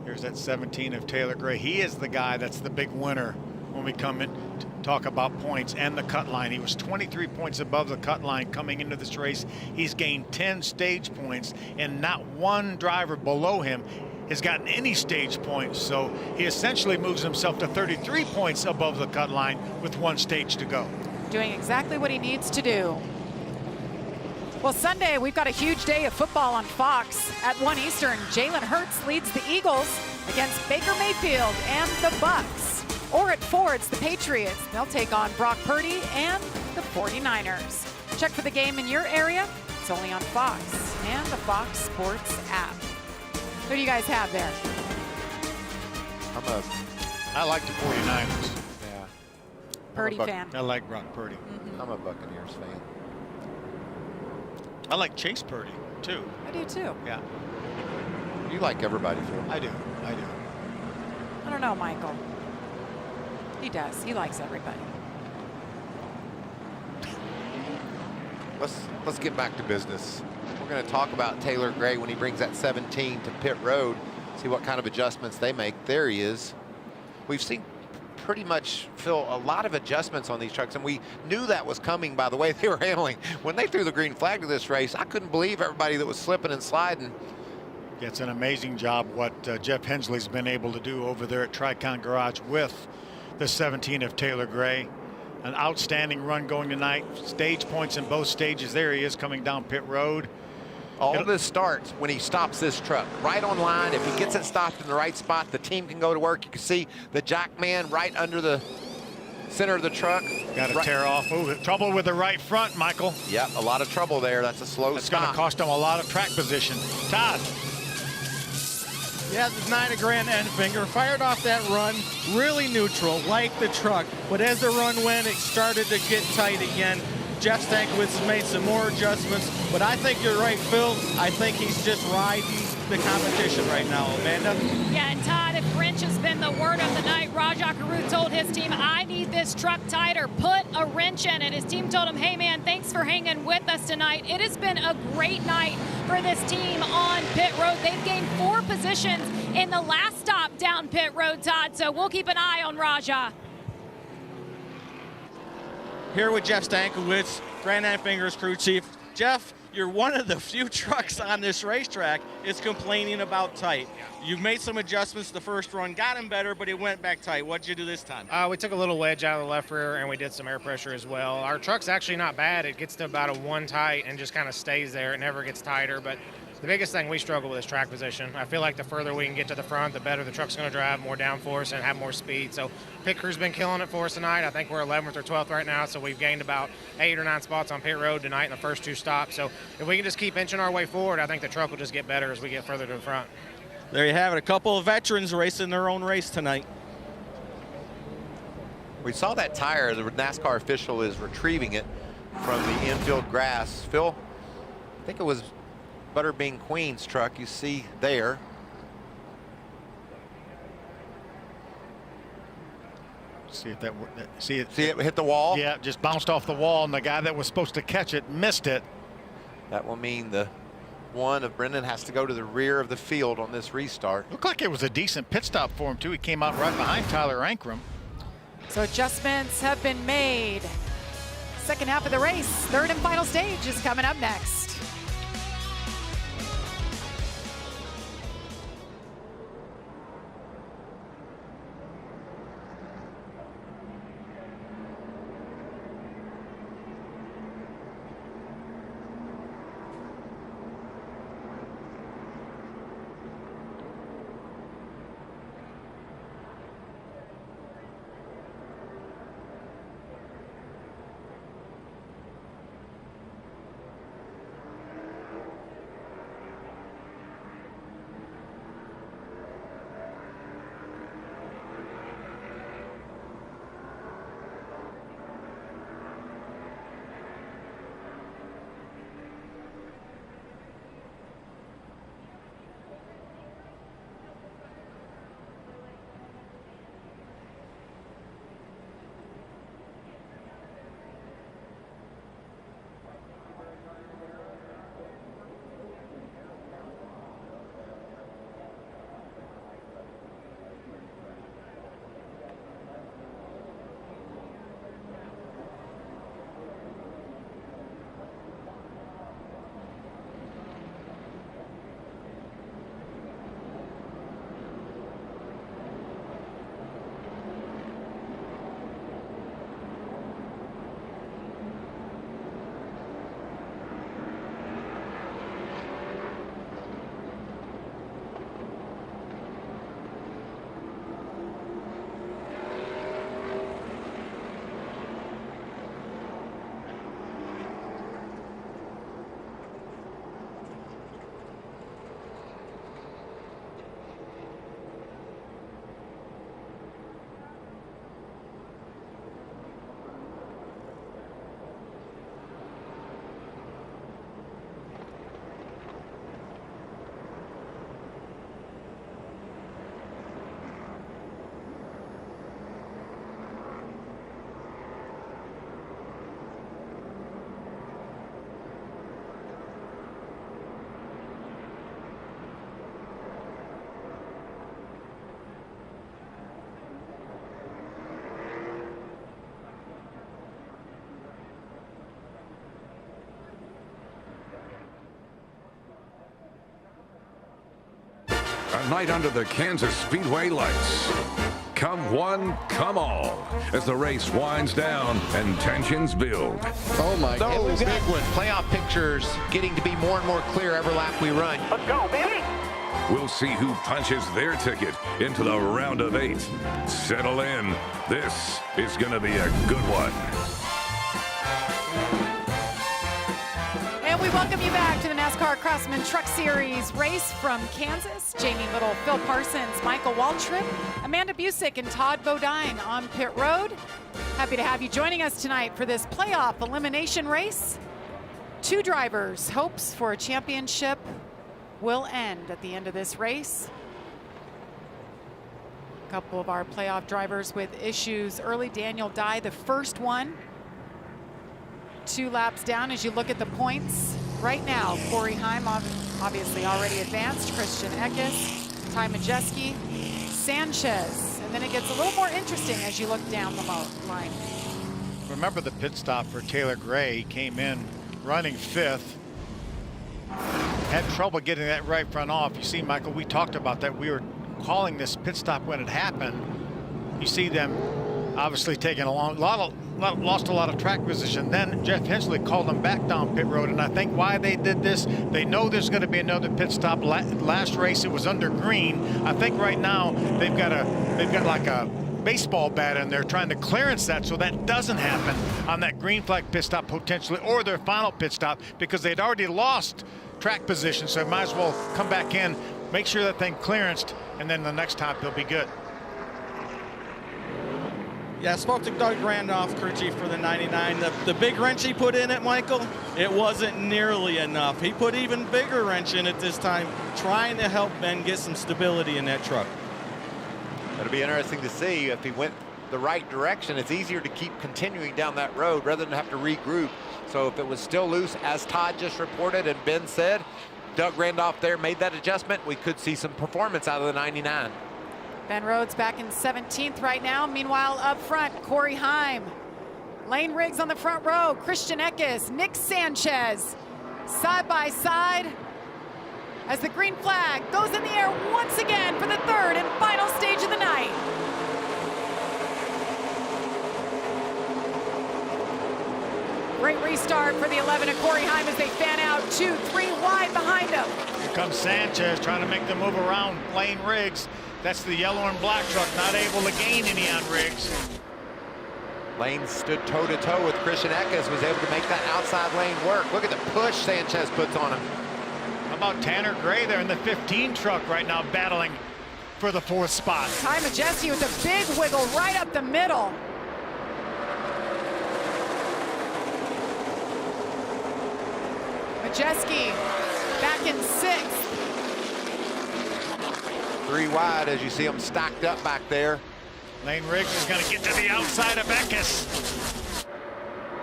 Here's that 17 of Taylor Gray. He is the guy that's the big winner when we come in to talk about points and the cut line. He was 23 points above the cut line coming into this race. He's gained 10 stage points, and not one driver below him has gotten any stage points. So he essentially moves himself to 33 points above the cut line with one stage to go. Doing exactly what he needs to do. Well, Sunday, we've got a huge day of football on Fox. At 1 Eastern, Jalen Hurts leads the Eagles against Baker Mayfield and the Bucks. Or at 4, it's the Patriots. They'll take on Brock Purdy and the 49ers. Check for the game in your area. It's only on Fox and the Fox Sports app. Who do you guys have there? I like the 49ers. Yeah. Purdy Buck- fan. I like Brock Purdy. I'm a Buccaneers fan. I like Chase Purdy, too. I do too. Yeah, You like everybody, Phil. I do. I do. I don't know, Michael. He does. He likes everybody. Let's get back to business. We're going to talk about Taylor Gray when he brings that 17 to pit road, see what kind of adjustments they make. There he is. We've seen pretty much, Phil, a lot of adjustments on these trucks, and we knew that was coming by the way they were handling. When they threw the green flag to this race, I couldn't believe everybody that was slipping and sliding. Yeah, it's an amazing job what Jeff Hensley's been able to do over there at Tricon Garage with the 17 of Taylor Gray. An outstanding run going tonight. Stage points in both stages. There he is coming down pit road. All of this starts when he stops this truck right on line. If he gets it stopped in the right spot, the team can go to work. You can see the jack man right under the center of the truck. Got to tear off. Ooh, trouble with the right front, Michael. Yep, a lot of trouble there. That's a slow That's stop. going to cost him a lot of track position. Todd. Yeah, the 9 of Grant Enfinger fired off that run, really neutral, like the truck. But as the run went, it started to get tight again. Jeff Stankiewicz made some more adjustments, but I think you're right, Phil. I think he's just riding the competition right now, Amanda. Yeah, and Todd, if wrench has been the word of the night, Rajah Carew told his team, I need this truck tighter, put a wrench in it. His team told him, hey man, thanks for hanging with us tonight. It has been a great night for this team on pit road. They've gained 4 positions in the last stop down pit road, Todd, so we'll keep an eye on Rajah. Here with Jeff Stankiewicz, Grant Enfinger's crew chief. Jeff, you're one of the few trucks on this racetrack is complaining about tight. You've made some adjustments the first run, got him better, but it went back tight. What'd you do this time? We took a little wedge out of the left rear, and we did some air pressure as well. Our truck's actually not bad. It gets to about a 1 tight and just kind of stays there. It never gets tighter, but the biggest thing we struggle with is track position. I feel like the further we can get to the front, the better the truck's going to drive, more downforce, and have more speed. So pit crew's been killing it for us tonight. I think we're 11th or 12th right now, so we've gained about 8 or 9 spots on pit road tonight in the first 2 stops. So if we can just keep inching our way forward, I think the truck will just get better as we get further to the front. There you have it, a couple of veterans racing their own race tonight. We saw that tire. The NASCAR official is retrieving it from the infield grass. Phil, I think it was Butterbean Queen's truck you see there. See if that see it hit the wall? Yeah, just bounced off the wall, and the guy that was supposed to catch it missed it. That will mean the one of Brendan has to go to the rear of the field on this restart. Looked like it was a decent pit stop for him too. He came out right behind Tyler Ankrum. So adjustments have been made. Second half of the race, third and final stage is coming up next. A night under the Kansas Speedway lights. Come one, come all, as the race winds down and tensions build. Oh my God. We've got playoff pictures getting to be more and more clear every lap we run. Let's go, baby! We'll see who punches their ticket into the round of 8. Settle in. This is going to be a good one. And we welcome you back to the NASCAR Craftsman Truck Series race from Kansas. Jamie Little, Phil Parsons, Michael Waltrip, Amanda Busick, and Todd Bodine on pit road. Happy to have you joining us tonight for this playoff elimination race. 2 drivers' hopes for a championship will end at the end of this race. A couple of our playoff drivers with issues early. Daniel Dye, the first one. 2 laps down as you look at the points. Right now, Corey Heim obviously already advanced. Christian Eckes, Ty Majeski, Sanchez. And then it gets a little more interesting as you look down the line. Remember the pit stop for Taylor Gray. He came in running 5th. Had trouble getting that right front off. You see, Michael, we talked about that. We were calling this pit stop when it happened. You see them obviously taking lost a lot of track position. Then Jeff Hensley called them back down pit road, and I think why they did this, they know there's going to be another pit stop. Last race it was under green. I think right now they've got like a baseball bat in there trying to clearance that so that doesn't happen on that green flag pit stop potentially, or their final pit stop, because they'd already lost track position, so might as well come back in, make sure that thing clearanced, and then the next time they'll be good. Yeah, I spoke to Doug Randolph, crew chief for the 99. The big wrench he put in it, Michael, it wasn't nearly enough. He put even bigger wrench in it this time, trying to help Ben get some stability in that truck. It'll be interesting to see if he went the right direction. It's easier to keep continuing down that road rather than have to regroup. So if it was still loose, as Todd just reported and Ben said, Doug Randolph there made that adjustment, we could see some performance out of the 99. Ben Rhodes back in 17th right now. Meanwhile, up front, Corey Heim. Lane Riggs on the front row. Christian Eckes, Nick Sanchez, side by side, as the green flag goes in the air once again for the 3rd and final stage of the night. Great restart for the 11 of Corey Heim as they fan out 2-3 wide behind him. Here comes Sanchez trying to make the move around Lane Riggs. That's the yellow and black truck, not able to gain any on Riggs. Lane stood toe-to-toe with Christian Eckes, was able to make that outside lane work. Look at the push Sanchez puts on him. How about Tanner Gray there in the 15 truck right now battling for the 4th spot. Ty Majeski with a big wiggle right up the middle. Majeski back in 6th. 3 wide as you see them stacked up back there. Lane Riggs is going to get to the outside of Eckes.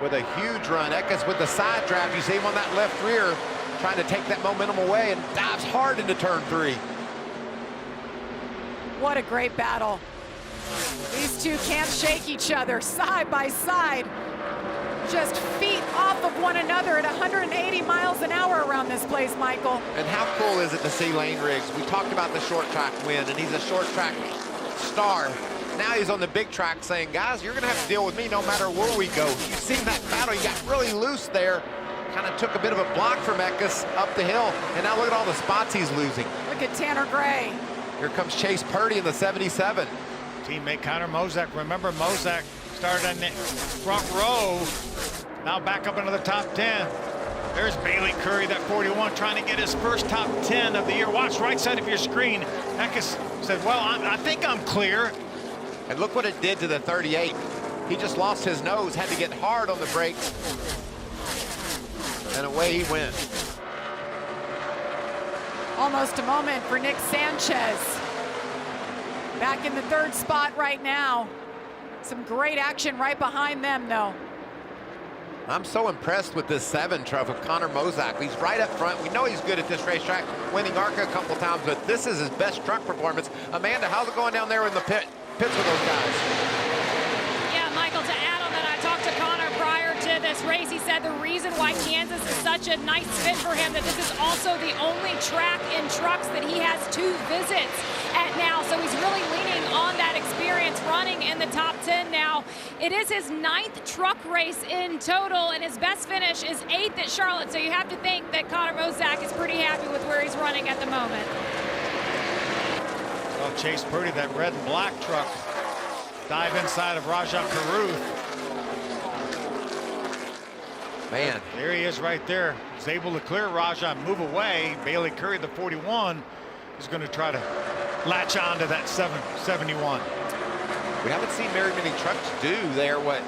With a huge run. Eckes with the side draft. You see him on that left rear trying to take that momentum away and dives hard into turn 3. What a great battle. These two can't shake each other side by side. Just feet off of one another at 180 miles an hour around this place, Michael. And how cool is it to see Lane Riggs? We talked about the short track win, and he's a short track star. Now he's on the big track saying, guys, you're going to have to deal with me no matter where we go. You've seen that battle. He got really loose there. Kind of took a bit of a block from Eckes up the hill. And now look at all the spots he's losing. Look at Tanner Gray. Here comes Chase Purdy in the 77. Teammate Connor Mozak. Remember, Mozak started in the front row. Now back up into the top 10. There's Bailey Curry, that 41, trying to get his first top 10 of the year. Watch right side of your screen. Eckes said, well, I think I'm clear. And look what it did to the 38. He just lost his nose, had to get hard on the brakes. And away he went. Almost a moment for Nick Sanchez. Back in the 3rd spot right now. Some great action right behind them, though. I'm so impressed with this 7 truck of Connor Mozak. He's right up front. We know he's good at this racetrack, winning ARCA a couple times, but this is his best truck performance. Amanda, how's it going down there in the pits with those guys? Yeah, Michael, to add on that, I talked to Connor prior to this race. He said the reason why Kansas is such a nice fit for him, that this is also the only track in trucks that he has 2 visits at now. So he's really leaning on that experience, running in the top 10 now. It is his 9th truck race in total, and his best finish is 8th at Charlotte. So you have to think that Connor Mozak is pretty happy with where he's running at the moment. Well, Chase Purdy, that red and black truck, dive inside of Rajah Caruth. Man. There he is right there. He's able to clear Rajah and move away. Bailey Curry, the 41, is going to try to latch on to that 771. We haven't seen very many trucks do there what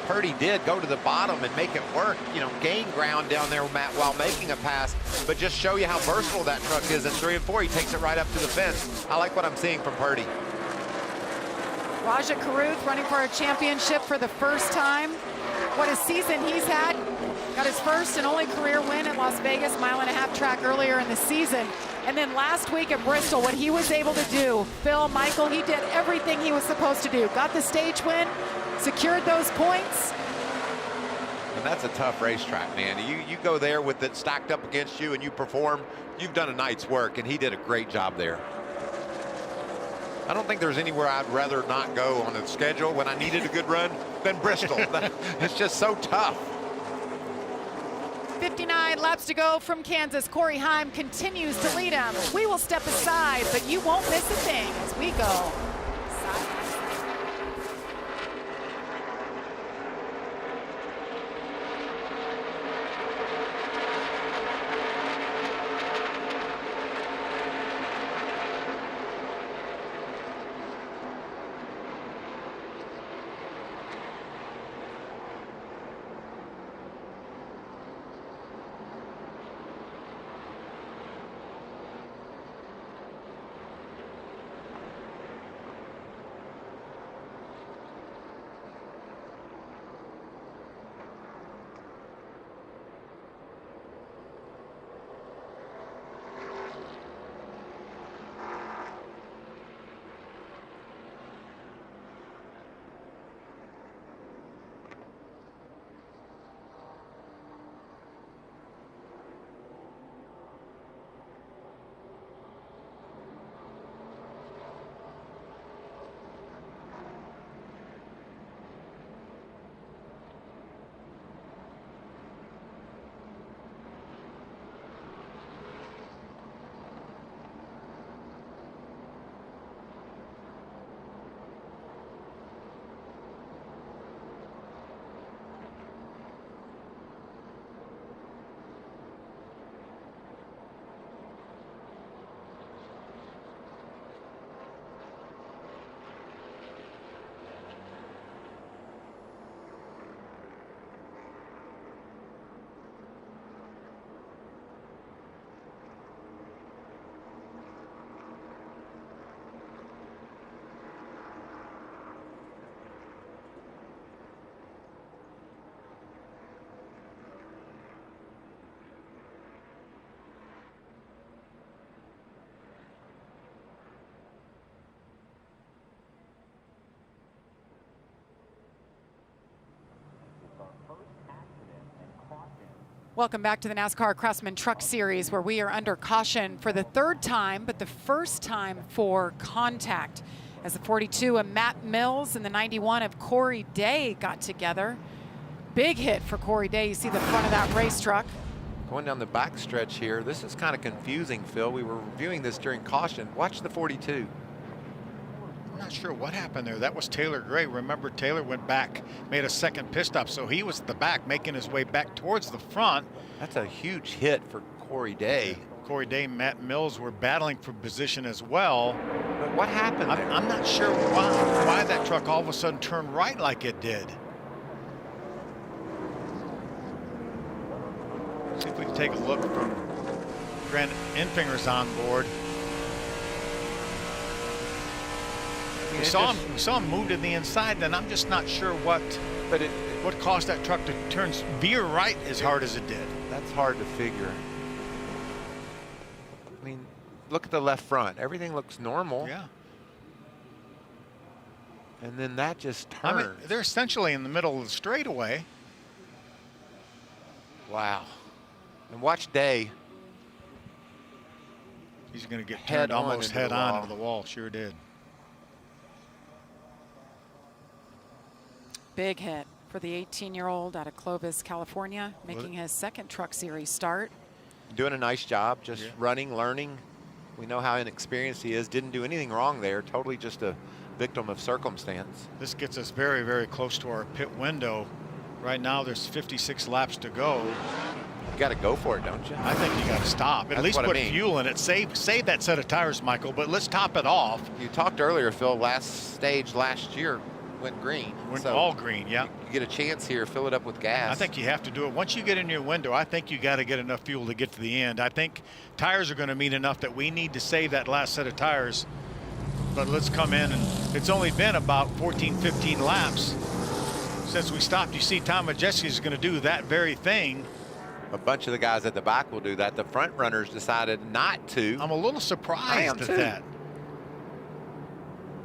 Purdy did, go to the bottom and make it work, you know, gain ground down there, Matt, while making a pass, but just show you how versatile that truck is. In 3 and 4, he takes it right up to the fence. I like what I'm seeing from Purdy. Rajah Caruth running for a championship for the first time. What a season he's had. Got his first and only career win at Las Vegas, mile-and-a-half track earlier in the season. And then last week at Bristol, what he was able to do, Phil, Michael, he did everything he was supposed to do. Got the stage win, secured those points. And that's a tough racetrack, man. You go there with it stacked up against you and you perform, you've done a night's work, and he did a great job there. I don't think there's anywhere I'd rather not go on the schedule when I needed a good run than Bristol. It's just so tough. 59 laps to go from Kansas. Corey Heim continues to lead him. We will step aside, but you won't miss a thing as we go. Welcome back to the NASCAR Craftsman Truck Series, where we are under caution for the 3rd time, but the first time for contact, as the 42 of Matt Mills and the 91 of Corey Day got together. Big hit for Corey Day. You see the front of that race truck. Going down the back stretch here, this is kind of confusing, Phil. We were reviewing this during caution. Watch the 42. I'm not sure what happened there. That was Taylor Gray. Remember, Taylor went back, made a second pit stop, so he was at the back, making his way back towards the front. That's a huge hit for Corey Day. Corey Day and Matt Mills were battling for position as well. But what happened there? I'm not sure why that truck all of a sudden turned right like it did. See if we can take a look from Grant Enfinger's on board. We saw him move to the inside, and I'm just not sure what caused that truck to veer right as hard as it did. That's hard to figure. I mean, look at the left front. Everything looks normal. Yeah. And then that just turns. I mean, they're essentially in the middle of the straightaway. Wow. And watch Day. He's going to get Head turned on almost into head the on wall. into the wall. Sure did. Big hit for the 18-year-old out of Clovis, California, making his second Truck Series start. Doing a nice job, just running, learning. We know how inexperienced he is. Didn't do anything wrong there. Totally just a victim of circumstance. This gets us very, very close to our pit window. Right now, there's 56 laps to go. You got to go for it, don't you? I think you got to stop. At That's least what I put mean. fuel in it. Save that set of tires, Michael, but let's top it off. You talked earlier, Phil, last stage last year went green. Went So all green, yeah. You get a chance here, fill it up with gas. I think you have to do it. Once you get in your window, I think you got to get enough fuel to get to the end. I think tires are going to mean enough that we need to save that last set of tires. But let's come in, and it's only been about 14, 15 laps since we stopped. You see Tom Majeski is going to do that very thing. A bunch of the guys at the back will do that. The front runners decided not to. I'm a little surprised at that.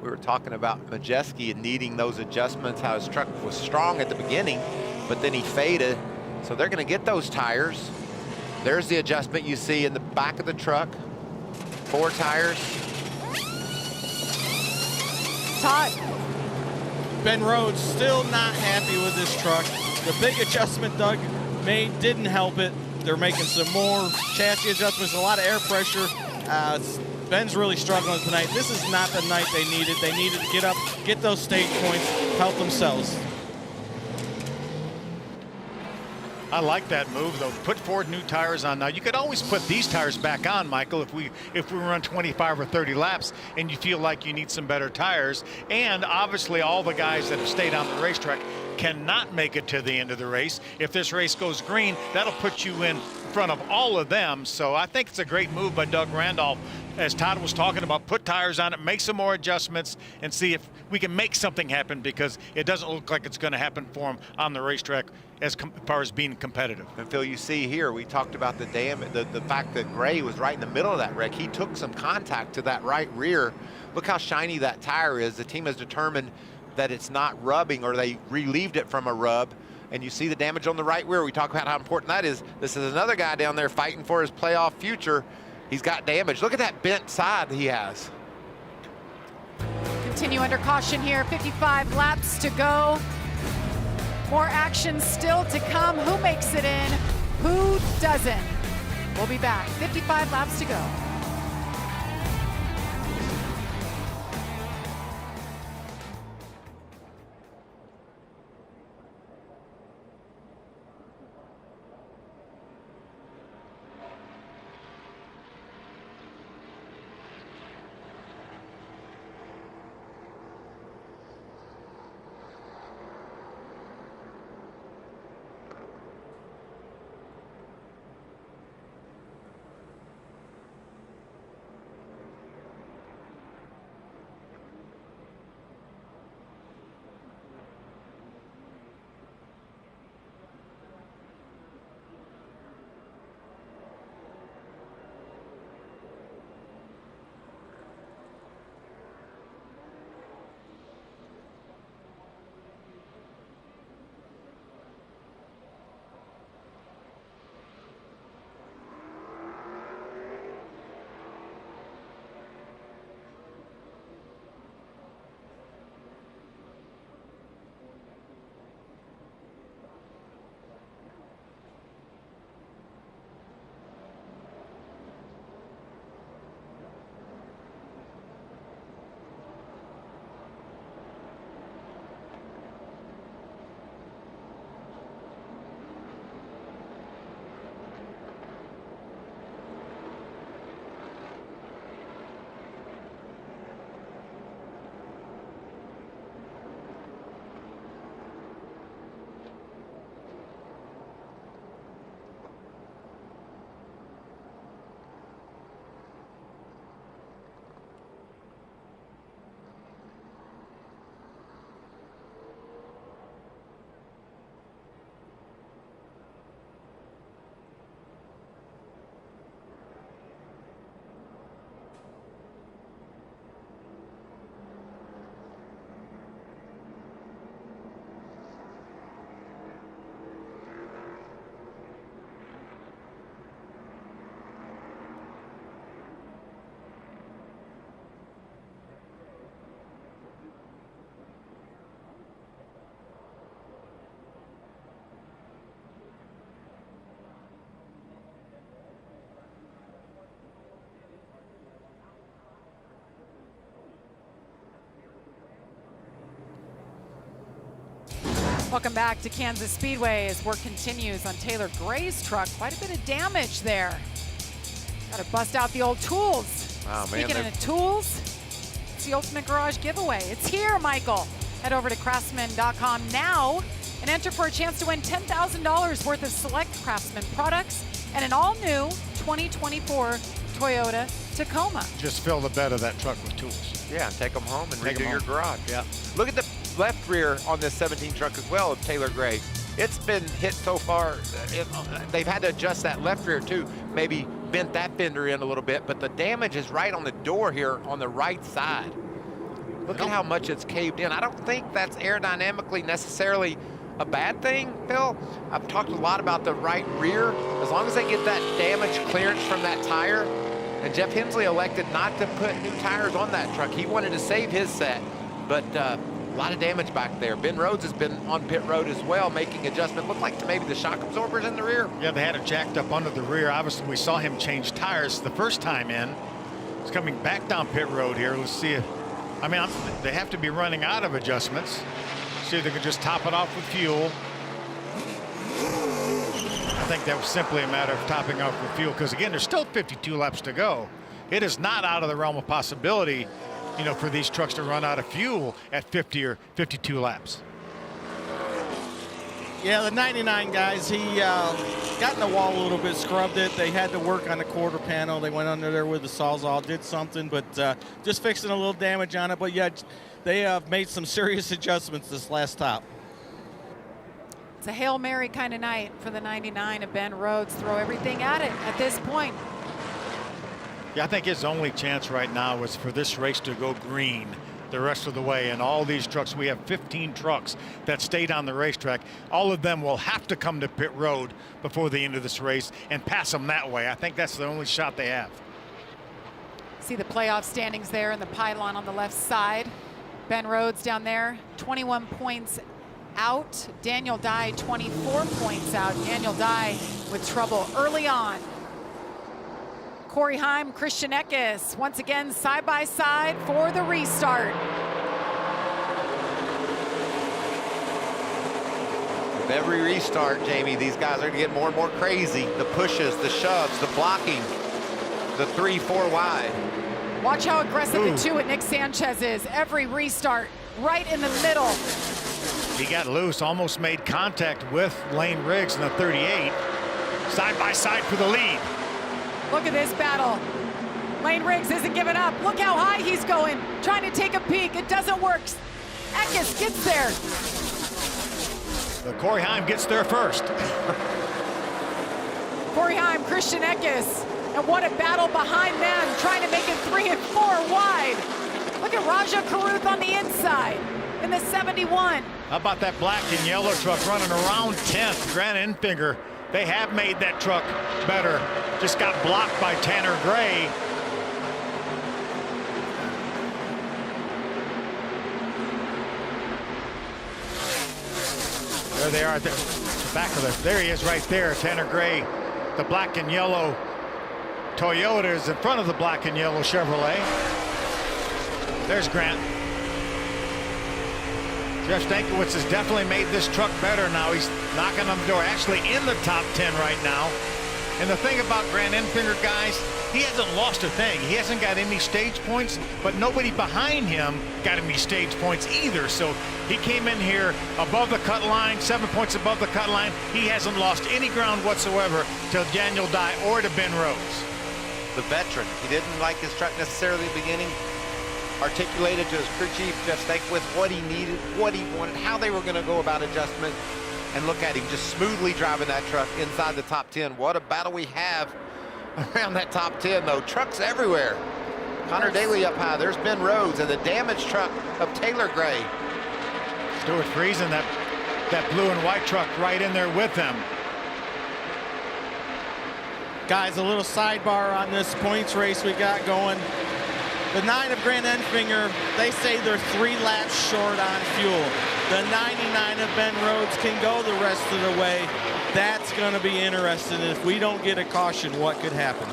We were talking about Majeski and needing those adjustments, how his truck was strong at the beginning, but then he faded. So they're going to get those tires. There's the adjustment you see in the back of the truck. 4 tires. Todd. Ben Rhodes still not happy with this truck. The big adjustment Doug made didn't help it. They're making some more chassis adjustments, a lot of air pressure. Ben's really struggling tonight. This is not the night they needed. They needed to get up, get those stage points, help themselves. I like that move, though. Put 4 new tires on now. You could always put these tires back on, Michael, if we run 25 or 30 laps and you feel like you need some better tires. And obviously all the guys that have stayed on the racetrack cannot make it to the end of the race. If this race goes green, that'll put you in front of all of them. So I think it's a great move by Doug Randolph. As Todd was talking about, put tires on it, make some more adjustments, and see if we can make something happen, because it doesn't look like it's going to happen for him on the racetrack as far as being competitive. And Phil, you see here, we talked about the fact that Gray was right in the middle of that wreck. He took some contact to that right rear. Look how shiny that tire is. The team has determined that it's not rubbing, or they relieved it from a rub. And you see the damage on the right rear. We talk about how important that is. This is another guy down there fighting for his playoff future. He's got damage. Look at that bent side he has. Continue under caution here. 55 laps to go. More action still to come. Who makes it in? Who doesn't? We'll be back. 55 laps to go. Welcome back to Kansas Speedway as work continues on Taylor Gray's truck. Quite a bit of damage there. Got to bust out the old tools. Wow, Speaking man, of tools, it's the Ultimate Garage giveaway. It's here, Michael. Head over to craftsman.com now and enter for a chance to win $10,000 worth of select Craftsman products and an all-new 2024 Toyota Tacoma. Just fill the bed of that truck with tools. Yeah, and take them home and Take 'em redo your home. garage. Yeah. Look at the left rear on this 17 truck as well of Taylor Gray. It's been hit so far. They've had to adjust that left rear too. Maybe bent that fender in a little bit, but the damage is right on the door here on the right side. Look at how much it's caved in. I don't think that's aerodynamically necessarily a bad thing, Phil. I've talked a lot about the right rear. As long as they get that damage clearance from that tire, and Jeff Hensley elected not to put new tires on that truck. He wanted to save his set, but a lot of damage back there. Ben Rhodes has been on pit road as well, making adjustment. Looked like maybe the shock absorbers in the rear. Yeah, they had it jacked up under the rear. Obviously, we saw him change tires the first time in. He's coming back down pit road here. Let's see if, I mean, they have to be running out of adjustments. See if they could just top it off with fuel. I think that was simply a matter of topping off with fuel because, again, there's still 52 laps to go. It is not out of the realm of possibility, you know, for these trucks to run out of fuel at 50 or 52 laps. Yeah, the 99 guys, he got in the wall a little bit, scrubbed it. They had to work on the quarter panel. They went under there with the Sawzall, did something, but just fixing a little damage on it. But yeah, they have made some serious adjustments this last top. It's a Hail Mary kind of night for the 99 of Ben Rhodes. Throw everything at it at this point. Yeah, I think his only chance right now is for this race to go green the rest of the way. And all these trucks, we have 15 trucks that stayed on the racetrack. All of them will have to come to pit road before the end of this race and pass them that way. I think that's the only shot they have. See the playoff standings there in the pylon on the left side. Ben Rhodes down there, 21 points out. Daniel Dye, 24 points out. Daniel Dye with trouble early on. Corey Heim, Christian Eckes, once again side by side for the restart. With every restart, Jamie, these guys are going to get more and more crazy. The pushes, the shoves, the blocking, the 3-4 wide. Watch how aggressive the two at Nick Sanchez is. Every restart right in the middle. He got loose, almost made contact with Lane Riggs in the 38. Side by side for the lead. Look at this battle. Lane Riggs isn't giving up. Look how high he's going, trying to take a peek. It doesn't work. Eckes gets there. Corey Heim gets there first. Corey Heim, Christian Eckes, and what a battle behind them, trying to make it 3 and 4 wide. Look at Raja Karuth on the inside in the 71. How about that black and yellow truck running around 10th? Grant Enfinger, they have made that truck better. Just got blocked by Tanner Gray. There they are at the back of the, there he is right there, Tanner Gray. The black and yellow Toyota is in front of the black and yellow Chevrolet. There's Grant. Jeff Stankiewicz has definitely made this truck better now. He's knocking on the door, actually in the top 10 right now. And the thing about Grant Enfinger, guys, he hasn't lost a thing. He hasn't got any stage points, but nobody behind him got any stage points either. So he came in here above the cut line, 7 points above the cut line. He hasn't lost any ground whatsoever to Daniel Dye or to Ben Rhodes. The veteran. He didn't like his truck necessarily at the beginning. Articulated to his crew chief, Jeff Stankiewicz, what he needed, what he wanted, how they were going to go about adjustment. And look at him just smoothly driving that truck inside the top 10. What a battle we have around that top 10, though. Trucks everywhere. Connor Daly up high. There's Ben Rhodes and the damaged truck of Taylor Gray. Stuart Friesen, that blue and white truck right in there with them. Guys, a little sidebar on this points race we got going. The 9 of Grant Enfinger, they say they're 3 laps short on fuel. The 99 of Ben Rhodes can go the rest of the way. That's going to be interesting. If we don't get a caution, what could happen?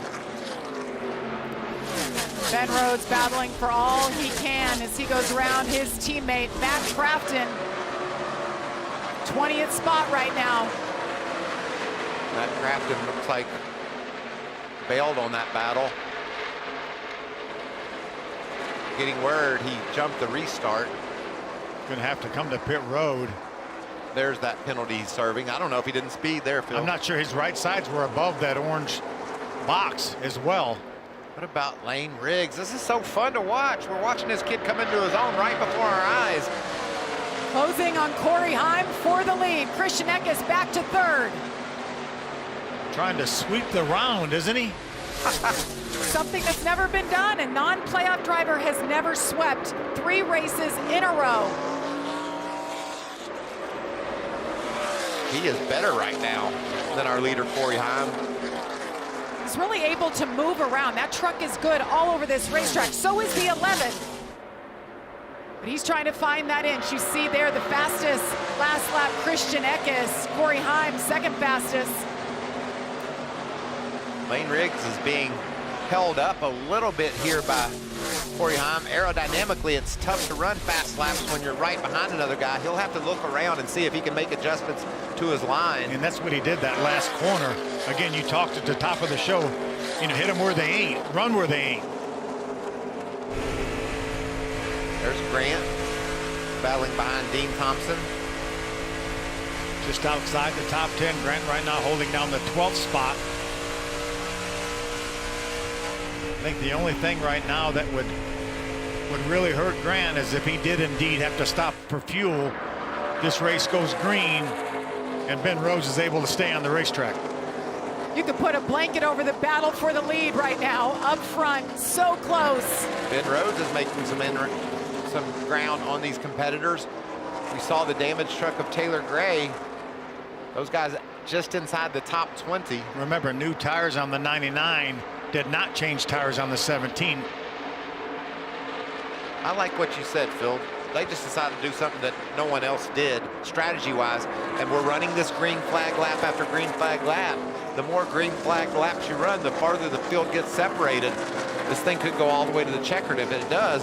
Ben Rhodes battling for all he can as he goes around his teammate, Matt Crafton. 20th spot right now. That Crafton looks like bailed on that battle. Getting word he jumped the restart. Gonna have to come to pit road. There's that penalty he's serving. I don't know if he didn't speed there, Phil. I'm not sure his right sides were above that orange box as well. What about Lane Riggs? This is so fun to watch. We're watching this kid come into his own right before our eyes. Closing on Corey Heim for the lead. Christian Eckes back to third. Trying to sweep the round, isn't he? Something that's never been done. A non-playoff driver has never swept 3 races in a row. He is better right now than our leader, Corey Heim. He's really able to move around. That truck is good all over this racetrack. So is the 11th. But he's trying to find that inch. You see there the fastest last lap, Christian Eckes. Corey Heim, second fastest. Lane Riggs is being held up a little bit here by Corey Heim. Aerodynamically, it's tough to run fast laps when you're right behind another guy. He'll have to look around and see if he can make adjustments to his line. And that's what he did that last corner. Again, you talked at the top of the show, you know, hit them where they ain't, run where they ain't. There's Grant battling behind Dean Thompson. Just outside the top 10. Grant right now holding down the 12th spot. I think the only thing right now that would really hurt Grant is if he did indeed have to stop for fuel. This race goes green and Ben Rhodes is able to stay on the racetrack. You could put a blanket over the battle for the lead right now. Up front, so close. Ben Rhodes is making some ground on these competitors. We saw the damaged truck of Taylor Gray. Those guys just inside the top 20. Remember, new tires on the 99 did not change tires on the 17. I like what you said, Phil. They just decided to do something that no one else did, strategy-wise, and we're running this green flag lap after green flag lap. The more green flag laps you run, the farther the field gets separated. This thing could go all the way to the checkered. If it does,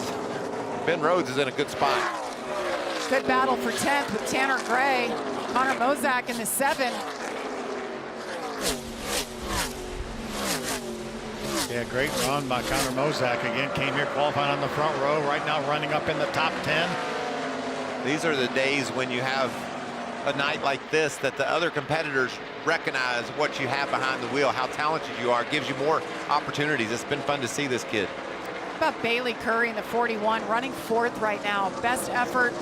Ben Rhodes is in a good spot. Good battle for 10th with Tanner Gray. Connor Mozak in the 7. Yeah, great run by Connor Mozak. Again, came here qualifying on the front row. Right now running up in the top 10. These are the days when you have a night like this that the other competitors recognize what you have behind the wheel, how talented you are. It gives you more opportunities. It's been fun to see this kid. How about Bailey Curry in the 41, running 4th right now. Best effort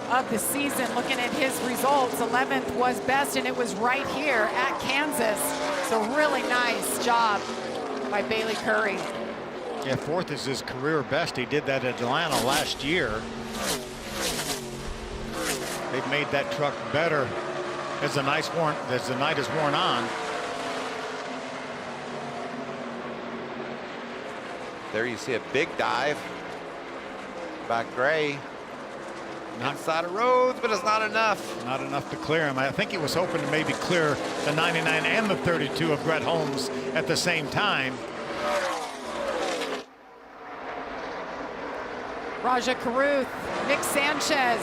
of the season. Looking at his results, 11th was best, and it was right here at Kansas. So really nice job by Bailey Curry. Yeah, 4th is his career best. He did that at Atlanta last year. They've made that truck better as the night has worn on. There you see a big dive by Gray. Outside of Rhodes, but it's not enough. Not enough to clear him. I think he was hoping to maybe clear the 99 and the 32 of Brett Holmes at the same time. Raja Caruth, Nick Sanchez.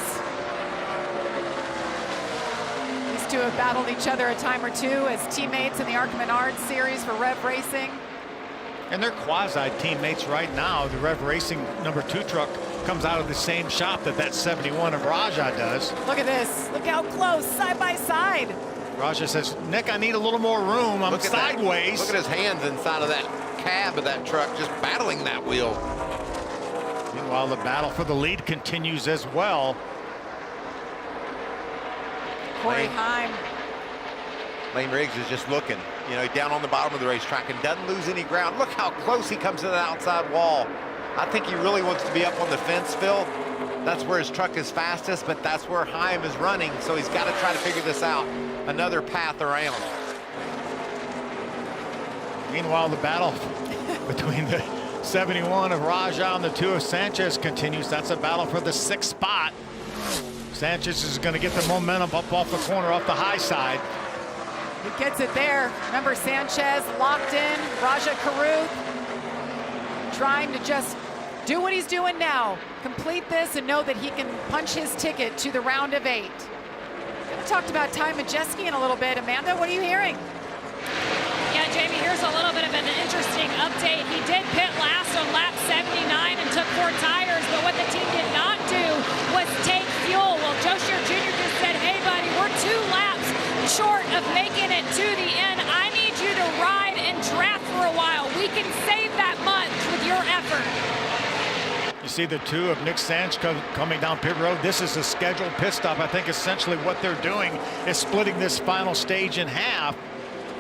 These two have battled each other a time or two as teammates in the ARCA Menards series for Rev Racing. And they're quasi teammates right now. The Rev Racing #2 truck comes out of the same shop that 71 of Raja does. Look at this. Look how close, side by side. Raja says, Nick, I need a little more room. I'm sideways. Look at his hands inside of that cab of that truck, just battling that wheel. Meanwhile, the battle for the lead continues as well. Corey Heim. Lane Riggs is just looking, you know, down on the bottom of the racetrack and doesn't lose any ground. Look how close he comes to the outside wall. I think he really wants to be up on the fence, Phil. That's where his truck is fastest, but that's where Heim is running, so he's got to try to figure this out. Another path around. Meanwhile, the battle between the 71 of Raja and the 2 of Sanchez continues. That's a battle for the 6th spot. Sanchez is going to get the momentum up off the corner, off the high side. He gets it there. Remember, Sanchez locked in. Raja Caruth trying to just do what he's doing now. Complete this and know that he can punch his ticket to the round of 8. haven't talked about Ty Majeski in a little bit. Amanda, what are you hearing? Yeah, Jamie, here's a little bit of an interesting update. He did pit last on lap 79 and took 4 tires, but what the team did not do was take fuel. Well, Joe Shear Jr. just said, hey, buddy, we're 2 laps short of making it to the end. I need you to ride and draft for a while. We can save that month with your effort. You see the 2 of Nick Sanchez coming down pit road. This is a scheduled pit stop. I think essentially what they're doing is splitting this final stage in half.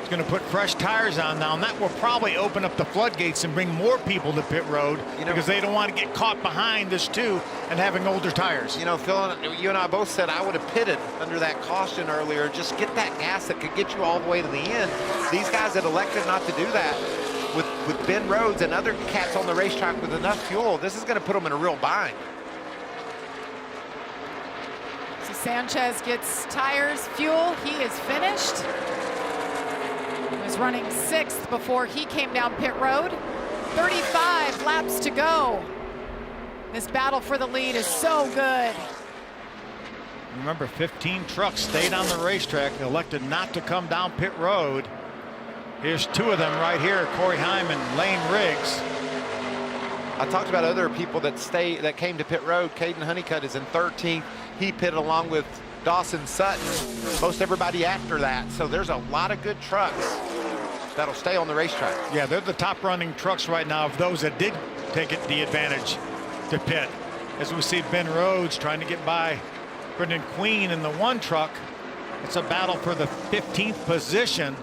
It's going to put fresh tires on now, and that will probably open up the floodgates and bring more people to pit road, because they don't want to get caught behind this 2 and having older tires. You know, Phil, you and I both said I would have pitted under that caution earlier. Just get that gas that could get you all the way to the end. These guys had elected not to do that. With Ben Rhodes and other cats on the racetrack with enough fuel, this is going to put them in a real bind. So Sanchez gets tires, fuel. He is finished. He was running 6th before he came down pit road. 35 laps to go. This battle for the lead is so good. Remember, 15 trucks stayed on the racetrack, elected not to come down pit road. Here's 2 of them right here, Corey Heim and Lane Riggs. I talked about other people that came to pit road. Caden Honeycutt is in 13th. He pitted along with Dawson Sutton. Most everybody after that. So there's a lot of good trucks that'll stay on the racetrack. Yeah, they're the top running trucks right now of those that did take the advantage to pit. As we see Ben Rhodes trying to get by Brendan Queen in the 1 truck. It's a battle for the 15th position.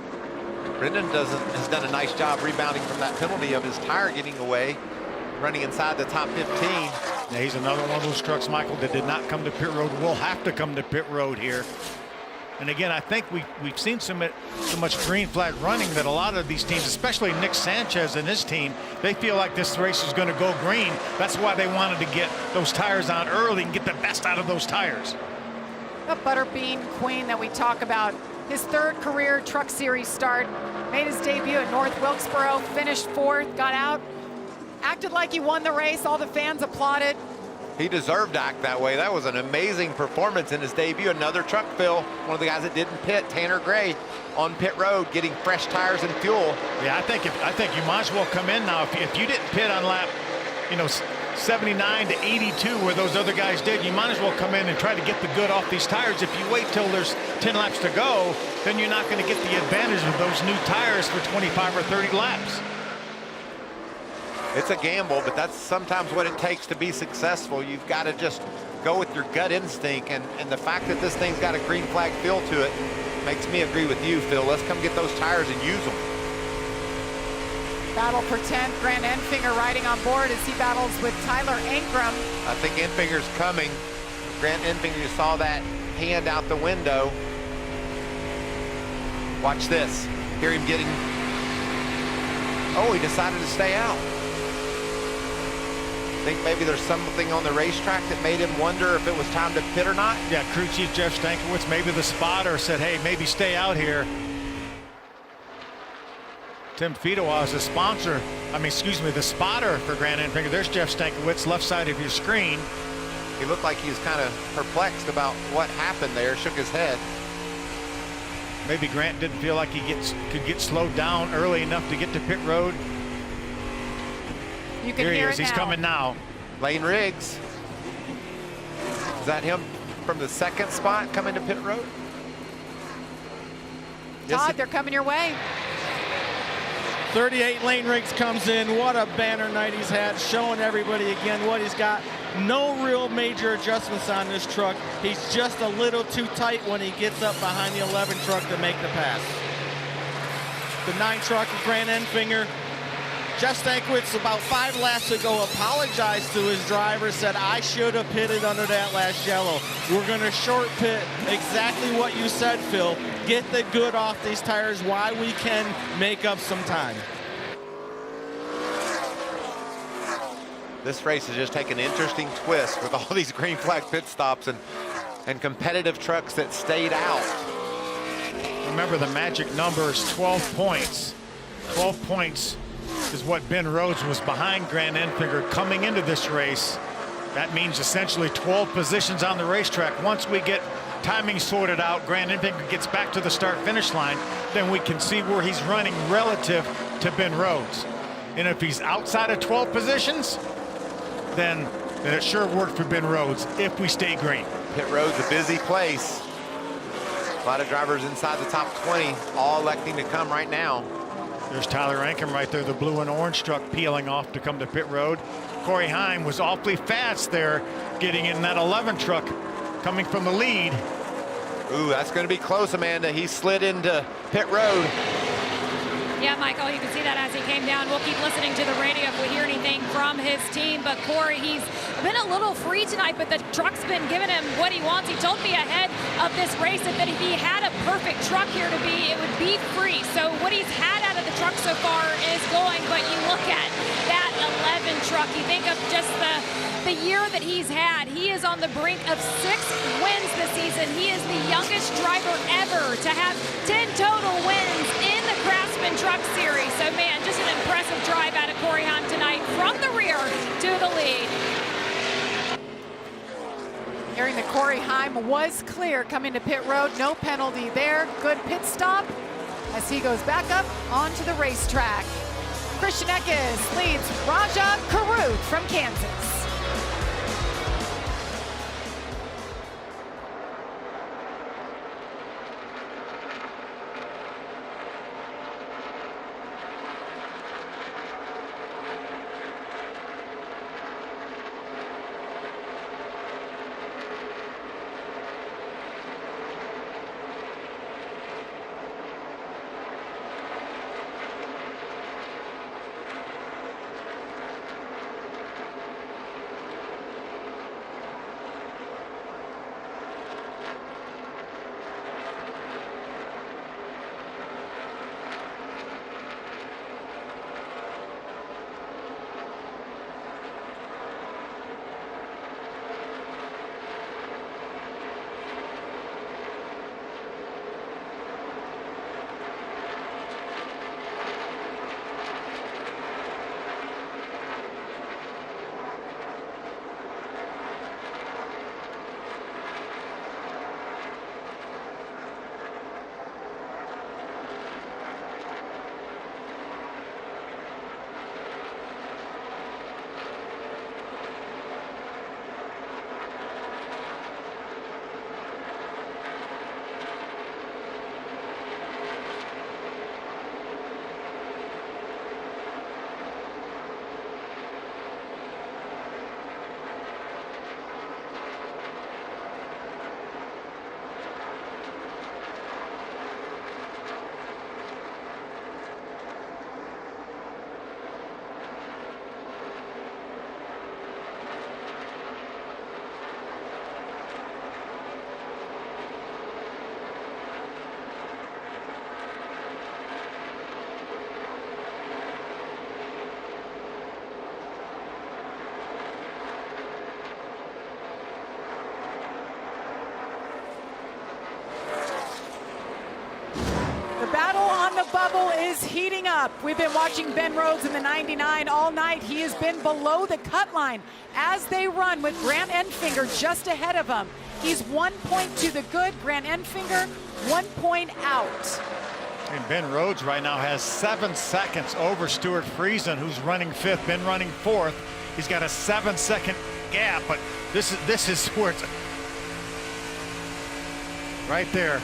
Brendan has done a nice job rebounding from that penalty of his tire getting away, running inside the top 15. Yeah, he's another one of those trucks, Michael, that did not come to pit road. Will have to come to pit road here. And again, I think we've seen so much green flag running that a lot of these teams, especially Nick Sanchez and his team, they feel like this race is going to go green. That's why they wanted to get those tires on early and get the best out of those tires. The Butterbean Queen that we talk about. His 3rd career Truck Series start. Made his debut at North Wilkesboro, finished 4th, got out, acted like he won the race. All the fans applauded. He deserved to act that way. That was an amazing performance in his debut. Another truck, Phil, one of the guys that didn't pit, Tanner Gray, on pit road, getting fresh tires and fuel. Yeah, I think you might as well come in now. If you didn't pit on lap, 79 to 82 where those other guys did, you might as well come in and try to get the good off these tires. If you wait till there's 10 laps to go, then you're not going to get the advantage of those new tires for 25 or 30 laps. It's a gamble, but that's sometimes what it takes to be successful. You've got to just go with your gut instinct, and the fact that this thing's got a green flag feel to it makes me agree with you, Phil. Let's come get those tires and use them. Battle for 10th, Grant Enfinger riding on board as he battles with Tyler Ankrum. I think Enfinger's coming. Grant Enfinger, you saw that hand out the window. Watch this. Hear him getting... Oh, he decided to stay out. Think maybe there's something on the racetrack that made him wonder if it was time to pit or not? Yeah, crew chief Jeff Stankiewicz, maybe the spotter said, hey, maybe stay out here. Tim Fedowa is the sponsor, the spotter for Grant Enfinger. There's Jeff Stankiewicz, left side of your screen. He looked like he was kind of perplexed about what happened there, shook his head. Maybe Grant didn't feel like he could get slowed down early enough to get to pit road. You can Here he hear is, he's coming now. Lane Riggs. Is that him from the 2nd spot coming to pit road? Todd, they're coming your way. 38 Lane Riggs comes in. What a banner night he's had, showing everybody again what he's got. No real major adjustments on this truck. He's just a little too tight when he gets up behind the 11 truck to make the pass. The 9 truck of Grant Enfinger. Jeff Stankiewicz about 5 laps ago apologized to his driver, said, I should have pitted under that last yellow. We're going to short pit. Exactly what you said, Phil. Get the good off these tires while we can make up some time. This race has just taken an interesting twist with all these green flag pit stops and competitive trucks that stayed out. Remember, the magic number is 12 points. 12 points is what Ben Rhodes was behind Grant Enfinger coming into this race. That means essentially 12 positions on the racetrack. Once we get timing sorted out, Grant Enfinger gets back to the start-finish line, then we can see where he's running relative to Ben Rhodes. And if he's outside of 12 positions, then it sure worked for Ben Rhodes if we stay green. Pit road's a busy place. A lot of drivers inside the top 20, all electing to come right now. There's Tyler Rankin right there, the blue and orange truck peeling off to come to pit road. Corey Heim was awfully fast there, getting in that 11 truck, coming from the lead. Ooh, that's going to be close, Amanda. He slid into pit road. Yeah, Michael, you can see that as he came down. We'll keep listening to the radio if we hear anything from his team. But Corey, he's been a little free tonight, but the truck's been giving him what he wants. He told me ahead of this race that if he had a perfect truck here to be, it would be free. So what he's had out of the truck so far is going, but you look at that 11 truck, you think of just the year that he's had. He is on the brink of 6 wins this season. He is the youngest driver ever to have 10 total wins in the CRAFTSMAN Truck Series. So, man, just an impressive drive out of Corey Heim tonight from the rear to the lead. Hearing that Corey Heim was clear coming to pit road, no penalty there. Good pit stop as he goes back up onto the racetrack. Christian Eckes leads Raja Caruth from Kansas. Bubble is heating up. We've been watching Ben Rhodes in the 99 all night. He has been below the cut line as they run with Grant Enfinger just ahead of him. He's 1 point to the good. Grant Enfinger 1 point out. And Ben Rhodes right now has 7 seconds over Stuart Friesen, who's running 5th, Ben running 4th. He's got a 7-second gap, but this is where it's right there.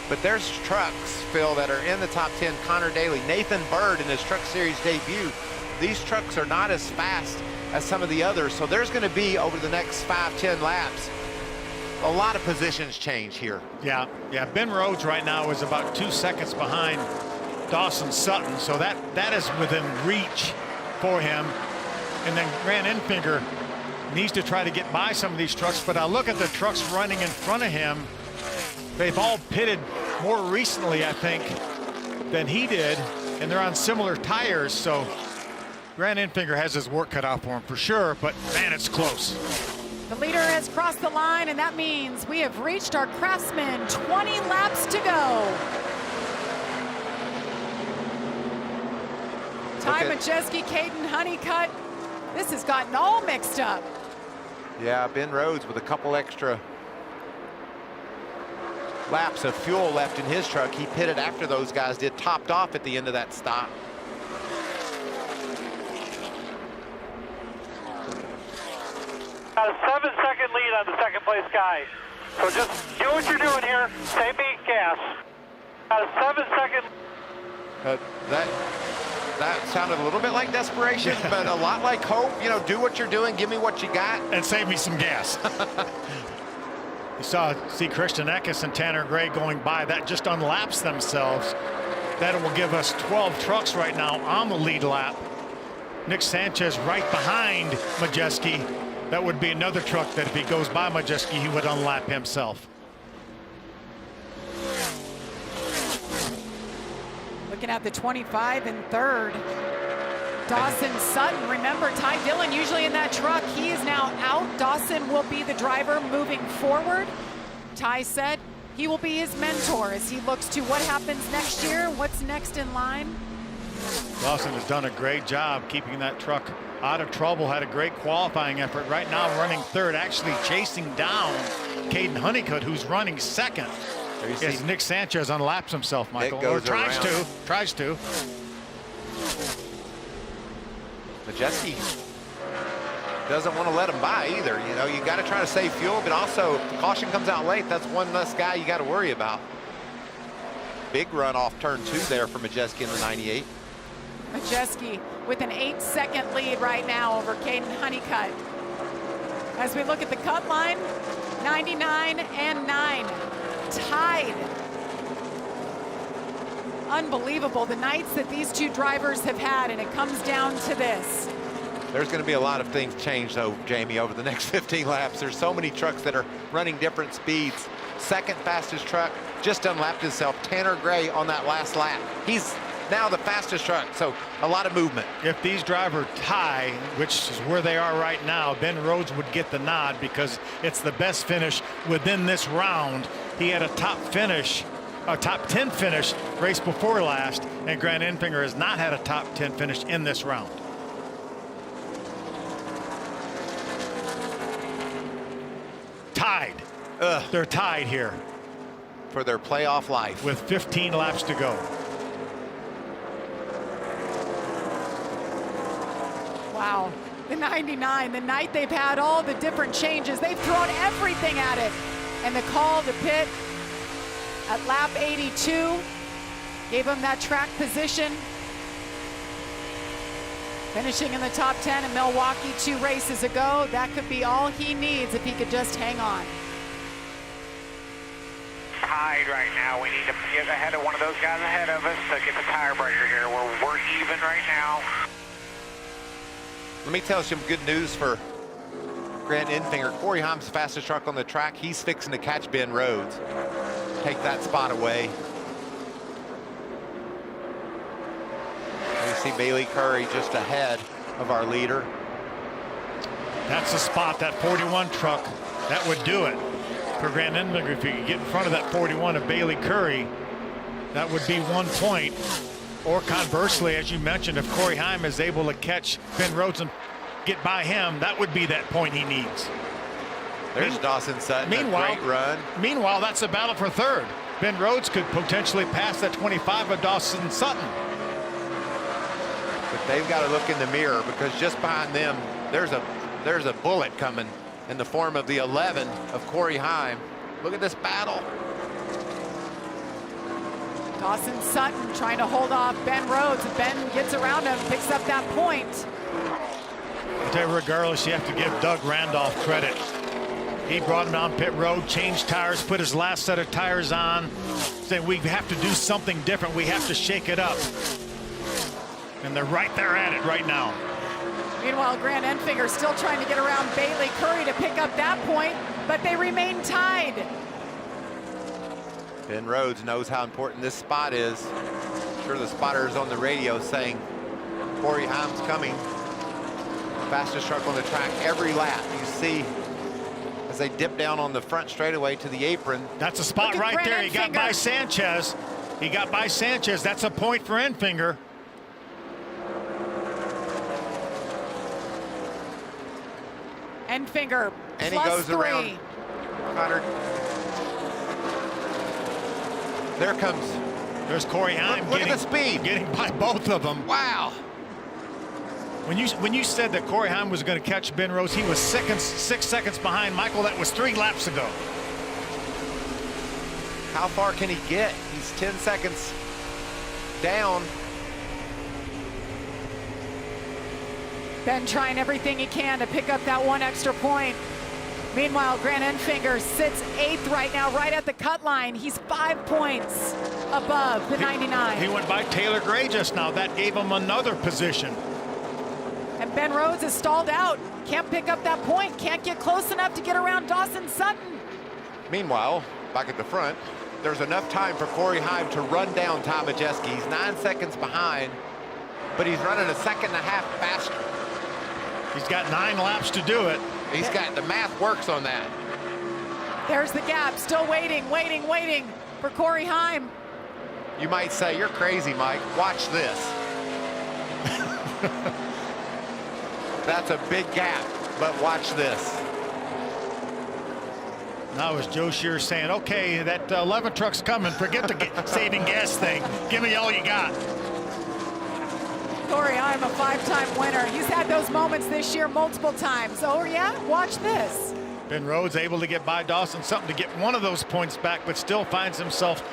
But there's trucks, Phil, that are in the top 10. Connor Daly, Nathan Bird in his Truck Series debut. These trucks are not as fast as some of the others, so there's going to be, over the next 5-10 laps, a lot of positions change here. Yeah, Ben Rhodes right now is about 2 seconds behind Dawson Sutton, so that is within reach for him. And then Grant Enfinger needs to try to get by some of these trucks, but I look at the trucks running in front of him. They've all pitted more recently, I think, than he did, and they're on similar tires, so Grant Enfinger has his work cut out for him for sure, but man, it's close. The leader has crossed the line, and that means we have reached our CRAFTSMAN 20 laps to go. Ty Majeski, Caden Honeycutt. This has gotten all mixed up. Yeah, Ben Rhodes with a couple extra laps of fuel left in his truck. He pitted after those guys did, topped off at the end of that stop. Got a 7-second lead on the second place guy. So just do what you're doing here. Save me gas. Got a 7-second. That sounded a little bit like desperation, but a lot like hope. You know, do what you're doing, give me what you got. And save me some gas. You see Christian Eckes and Tanner Gray going by. That just unlaps themselves. That will give us 12 trucks right now on the lead lap. Nick Sanchez right behind Majeski. That would be another truck that if he goes by Majeski, he would unlap himself. Looking at the 25 and third. Dawson Sutton, remember Ty Dillon usually in that truck. He is now out. Dawson will be the driver moving forward. Ty said he will be his mentor as he looks to what happens next year, what's next in line. Dawson has done a great job keeping that truck out of trouble, had a great qualifying effort. Right now running third, actually chasing down Caden Honeycutt, who's running second. As Nick Sanchez unlaps himself, Michael, or tries to. Majeski doesn't want to let him by either. You know, you got to try to save fuel, but also if the caution comes out late, that's one less guy you got to worry about. Big run off turn 2 there for Majeski in the 98. Majeski with an 8-second lead right now over Caden Honeycutt. As we look at the cut line, 99 and 9, tied. Unbelievable, the nights that these two drivers have had, and it comes down to this. There's going to be a lot of things change, though, Jamie, over the next 15 laps. There's so many trucks that are running different speeds. Second fastest truck just unlapped himself. Tanner Gray on that last lap. He's now the fastest truck, so a lot of movement. If these drivers tie, which is where they are right now, Ben Rhodes would get the nod because it's the best finish within this round. He had a top 10 finish race before last, and Grant Enfinger has not had a top 10 finish in this round. Tied. They're tied here for their playoff life with 15 laps to go. Wow, the 99, the night they've had all the different changes. They've thrown everything at it. And the call to pit at lap 82 gave him that track position. Finishing in the top 10 in Milwaukee 2 races ago. That could be all he needs if he could just hang on. Tied right now. We need to get ahead of one of those guys ahead of us to get the tire breaker here. We're even right now. Let me tell you some good news for Grant Enfinger. Corey Haim's the fastest truck on the track. He's fixing to catch Ben Rhodes. Take that spot away. We see Bailey Curry just ahead of our leader. That's the spot, that 41 truck. That would do it for Grant Enfinger. If you could get in front of that 41 of Bailey Curry, that would be 1 point. Or conversely, as you mentioned, if Corey Haim is able to catch Ben Rhodes and get by him, that would be that point he needs. There's Dawson Sutton, a great run. Meanwhile, that's a battle for third. Ben Rhodes could potentially pass that 25 of Dawson Sutton. But they've got to look in the mirror because just behind them, there's a bullet coming in the form of the 11 of Corey Haim. Look at this battle. Dawson Sutton trying to hold off Ben Rhodes. Ben gets around him, picks up that point. I'll tell you, regardless, you have to give Doug Randolph credit. He brought him down pit road, changed tires, put his last set of tires on, saying we have to do something different. We have to shake it up. And they're right there at it right now. Meanwhile, Grant Enfinger still trying to get around Bailey Curry to pick up that point, but they remain tied. Ben Rhodes knows how important this spot is. I'm sure the spotter is on the radio saying Corey Haim's coming. Fastest truck on the track every lap. You see as they dip down on the front straightaway to the apron. That's a spot right there. He got by Sanchez. He got by Sanchez. That's a point for Enfinger. Enfinger and he goes 3. around Connor. There comes. There's Corey Heim. Look at the speed. Getting by both of them. Wow. When you said that Corey Heim was going to catch Ben Rhodes, he was 6 seconds behind. Michael, that was 3 laps ago. How far can he get? He's 10 seconds down. Ben trying everything he can to pick up that 1 extra point. Meanwhile, Grant Enfinger sits 8th right now, right at the cut line. He's 5 points above the 99. He went by Taylor Gray just now. That gave him another position. And Ben Rhodes is stalled out. Can't pick up that point. Can't get close enough to get around Dawson Sutton. Meanwhile, back at the front, there's enough time for Corey Heim to run down Ty Majeski. He's 9 seconds behind, but he's running a 1.5 seconds faster. He's got 9 laps to do it. He's got, the math works on that. There's the gap, still waiting for Corey Heim. You might say, you're crazy, Mike. Watch this. That's a big gap, but watch this. Now as Joe Shear saying, okay, that 11 truck's coming. Forget the saving gas thing. Give me all you got. Corey Heim, a 5-time winner. He's had those moments this year multiple times. Oh yeah, watch this. Ben Rhodes able to get by Dawson Sutton to get one of those points back, but still finds himself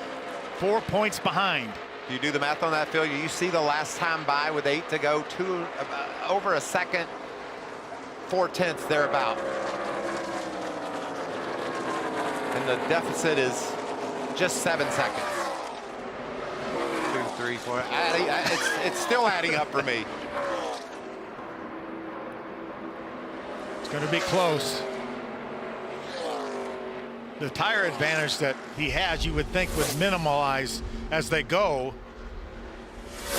4 points behind. Do you do the math on that, Phil? You see the last time by with 8 to go, over a second, 4/10 thereabout. And the deficit is just 7 seconds. 2, 3, 4. It's still adding up for me. It's going to be close. The tire advantage that he has, you would think, would minimize as they go.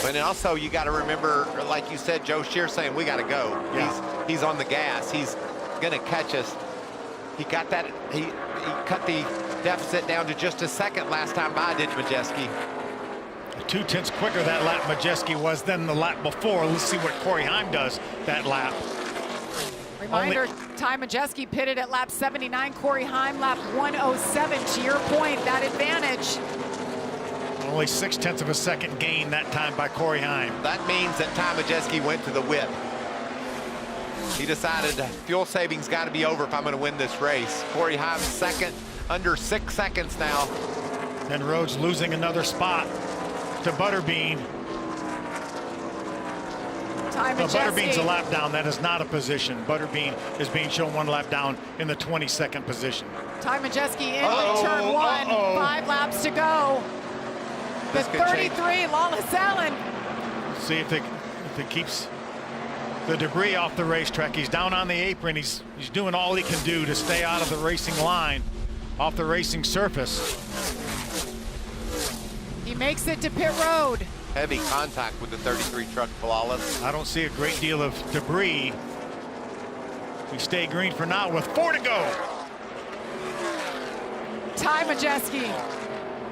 But also, you got to remember, like you said, Joe Shear saying, we got to go. Yeah. He's on the gas. He's going to catch us. He got that. He cut the deficit down to just a second last time by, did Majeski. 2/10 quicker that lap Majeski was than the lap before. Let's see what Corey Heim does that lap. Reminder, Ty Majeski pitted at lap 79, Corey Heim lap 107. To your point, that advantage. Only 0.6 of a second gain that time by Corey Heim. That means that Ty Majeski went to the whip. He decided fuel savings got to be over if I'm going to win this race. Corey Heim second, under 6 seconds now. And Rhodes losing another spot to Butterbean. No, Butterbean's a lap down. That is not a position. Butterbean is being shown 1 lap down in the 22nd position. Ty Majeski in with turn 1. 5 laps to go. The 33, Lawless Allen. See if it keeps the debris off the racetrack. He's down on the apron. He's doing all he can do to stay out of the racing line, off the racing surface. He makes it to pit road. Heavy contact with the 33 truck, flawless. I don't see a great deal of debris. We stay green for now with 4 to go. Ty Majeski,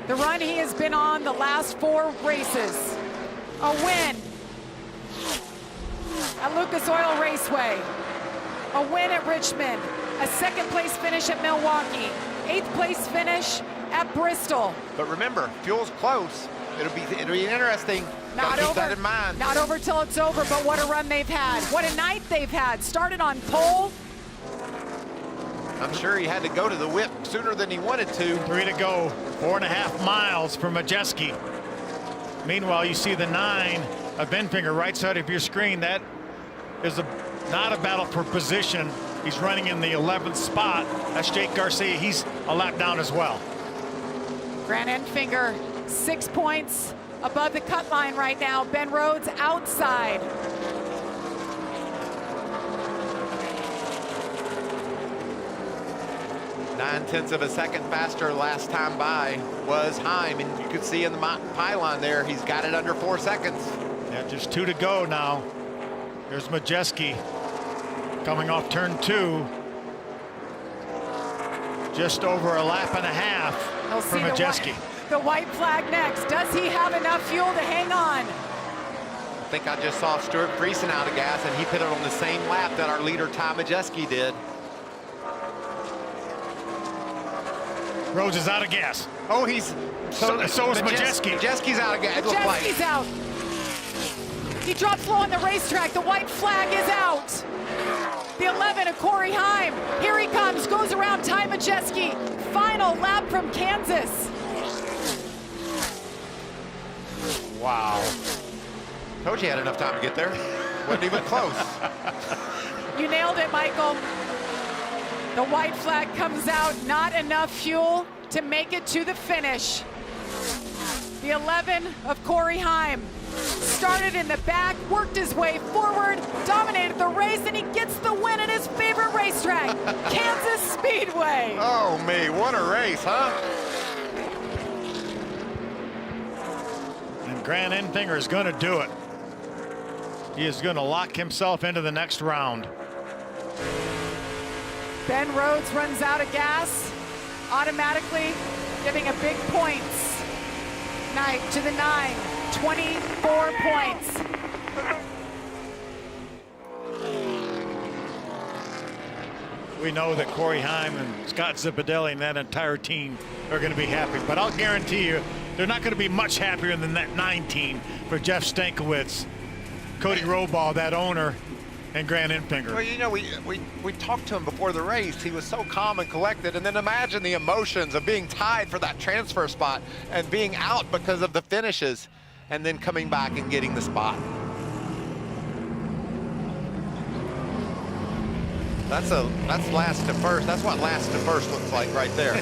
the run he has been on the last 4 races. A win at Lucas Oil Raceway. A win at Richmond. A 2nd place finish at Milwaukee. 8th place finish at Bristol. But remember, fuel's close. It'll be interesting. Not keep over, that in mind. Not over till it's over, but what a run they've had. What a night they've had. Started on pole. I'm sure he had to go to the whip sooner than he wanted to. 3 to go. 4.5 miles for Majeski. Meanwhile, you see the 9 of Enfinger right side of your screen. That is not a battle for position. He's running in the 11th spot. That's Jake Garcia. He's a lap down as well. Grant Enfinger, 6 points above the cut line right now. Ben Rhodes outside. Nine-tenths of a second faster last time by was Heim, and you could see in the pylon there, he's got it under 4 seconds. Yeah, just 2 to go now. There's Majeski coming off turn 2. Just over a lap and a half for Majeski. The white flag next. Does he have enough fuel to hang on? I think I just saw Stuart Friesen out of gas, and he pitted on the same lap that our leader Ty Majeski did. Rhodes is out of gas. Oh, he's So is Majeski. Majeski's out of gas. It looked like. Majeski's out. He drops low on the racetrack. The white flag is out. The 11 of Corey Heim. Here he comes, goes around Ty Majeski. Final lap from Kansas. Wow. Told you had enough time to get there. Wasn't even close. You nailed it, Michael. The white flag comes out, not enough fuel to make it to the finish. The 11 of Corey Heim started in the back, worked his way forward, dominated the race, and he gets the win at his favorite racetrack, Kansas Speedway. Oh, me, what a race, huh? And Grant Enfinger is going to do it. He is going to lock himself into the next round. Ben Rhodes runs out of gas, automatically giving a big points night to the 9, 24 points. We know that Corey Heim and Scott Zipadelli and that entire team are going to be happy, but I'll guarantee you they're not going to be much happier than that 19 for Jeff Stankiewicz, Cody Robaugh, that owner, and Grant Enfinger. Well, you know, we talked to him before the race. He was so calm and collected, and then imagine the emotions of being tied for that transfer spot and being out because of the finishes, and then coming back and getting the spot. That's last to first. That's what last to first looks like right there.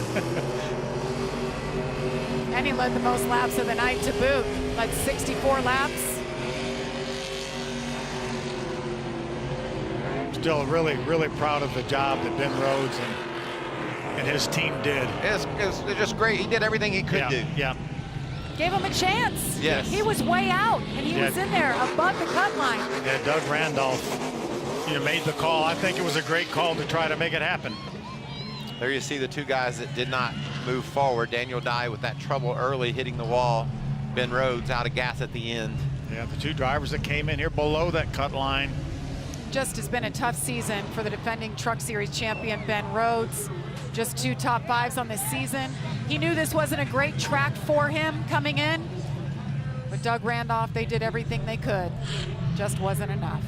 And he led the most laps of the night to boot, led 64 laps. Still really, really proud of the job that Ben Rhodes and his team did. It's just great. He did everything he could do. Yeah. Gave him a chance. Yes. He was way out, and he was in there above the cut line. Yeah, Doug Randolph, made the call. I think it was a great call to try to make it happen. There you see the two guys that did not move forward. Daniel Dye with that trouble early, hitting the wall. Ben Rhodes out of gas at the end. Yeah, the two drivers that came in here below that cut line. Just has been a tough season for the defending Truck Series champion, Ben Rhodes. Just 2 top 5s on this season. He knew this wasn't a great track for him coming in, but Doug Randolph, they did everything they could. Just wasn't enough.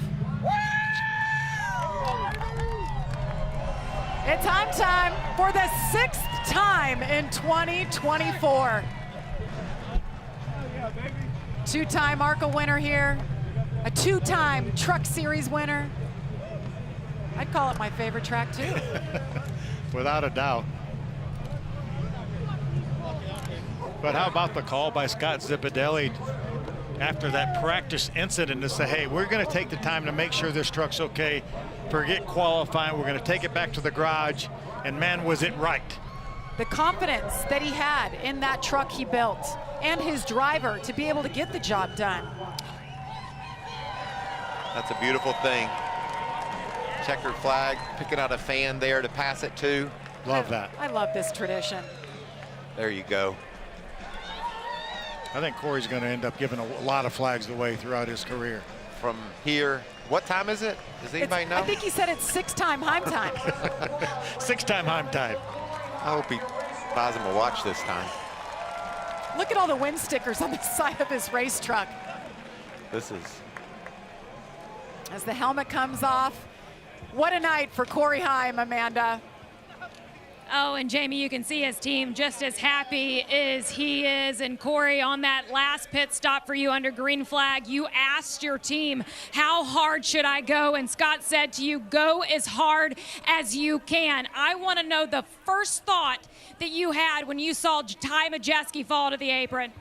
It's time for the 6th time in 2024. 2-time ARCA winner here. A 2-time Truck Series winner. I'd call it my favorite track too. Without a doubt. But how about the call by Scott Zipadelli after that practice incident to say, hey, we're going to take the time to make sure this truck's okay. Forget qualifying. We're going to take it back to the garage. And man, was it right. The confidence that he had in that truck he built and his driver to be able to get the job done. That's a beautiful thing. Checkered flag, picking out a fan there to pass it to. Love that. I love this tradition. There you go. I think Corey's going to end up giving a lot of flags away throughout his career. From here, what time is it? Does anybody know? I think he said it's 6-time Heim time. 6-time Heim time. I hope he buys him a watch this time. Look at all the win stickers on the side of his race truck. This is... As the helmet comes off, what a night for Corey Heim, Amanda. Oh, and Jamie, you can see his team just as happy as he is. And Corey, on that last pit stop for you under green flag, you asked your team, how hard should I go? And Scott said to you, go as hard as you can. I want to know the first thought that you had when you saw Ty Majeski fall to the apron.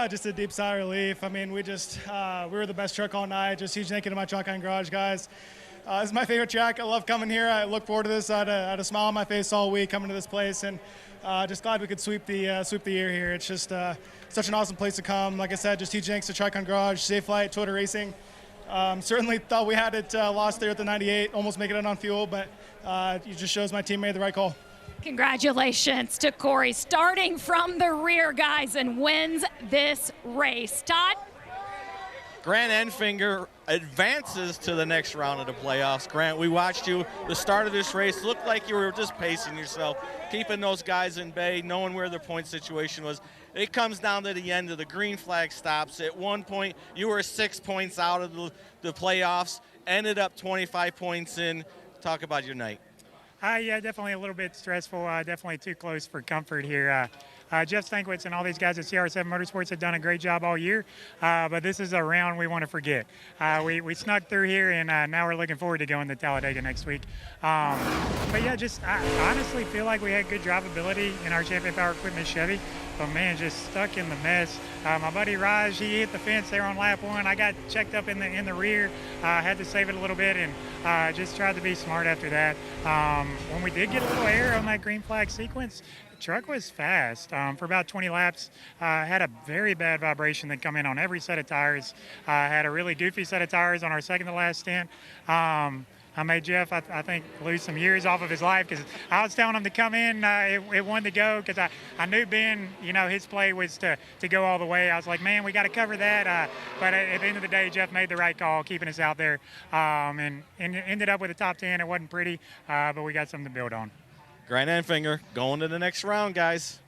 Just a deep sigh of relief. I mean, we were the best truck all night. Just huge thank you to my Truck on Garage guys. This is my favorite track. I love coming here. I look forward to this. I had a smile on my face all week coming to this place, and just glad we could sweep the year here. It's just such an awesome place to come. Like I said, just huge thanks to Truck on Garage, Safe Flight, Toyota Racing. Certainly thought we had it lost there at the 98, almost making it on fuel, but it just shows my team made the right call. Congratulations to Corey, starting from the rear, guys, and wins this race. Todd? Grant Enfinger advances to the next round of the playoffs. Grant, we watched you the start of this race. Looked like you were just pacing yourself, keeping those guys in bay, knowing where their point situation was. It comes down to the end of the green flag stops. At one point, you were 6 points out of the playoffs, ended up 25 points in. Talk about your night. Yeah, definitely a little bit stressful. Definitely too close for comfort here. Jeff Stankwitz and all these guys at CR7 Motorsports have done a great job all year, but this is a round we want to forget. We snuck through here, and now we're looking forward to going to Talladega next week. But yeah, I honestly feel like we had good drivability in our Champion Power Equipment Chevy, but man, just stuck in the mess. My buddy Raj, he hit the fence there on lap 1. I got checked up in the rear, had to save it a little bit, and just tried to be smart after that. When we did get a little air on that green flag sequence, truck was fast for about 20 laps. Had a very bad vibration that come in on every set of tires. Had a really goofy set of tires on our second to last stint. I made Jeff, I think, lose some years off of his life because I was telling him to come in. It wanted to go because I knew Ben, his play was to go all the way. I was like, man, we got to cover that. But at the end of the day, Jeff made the right call, keeping us out there, and ended up with a top 10. It wasn't pretty, but we got something to build on. Grant Enfinger going to the next round, guys.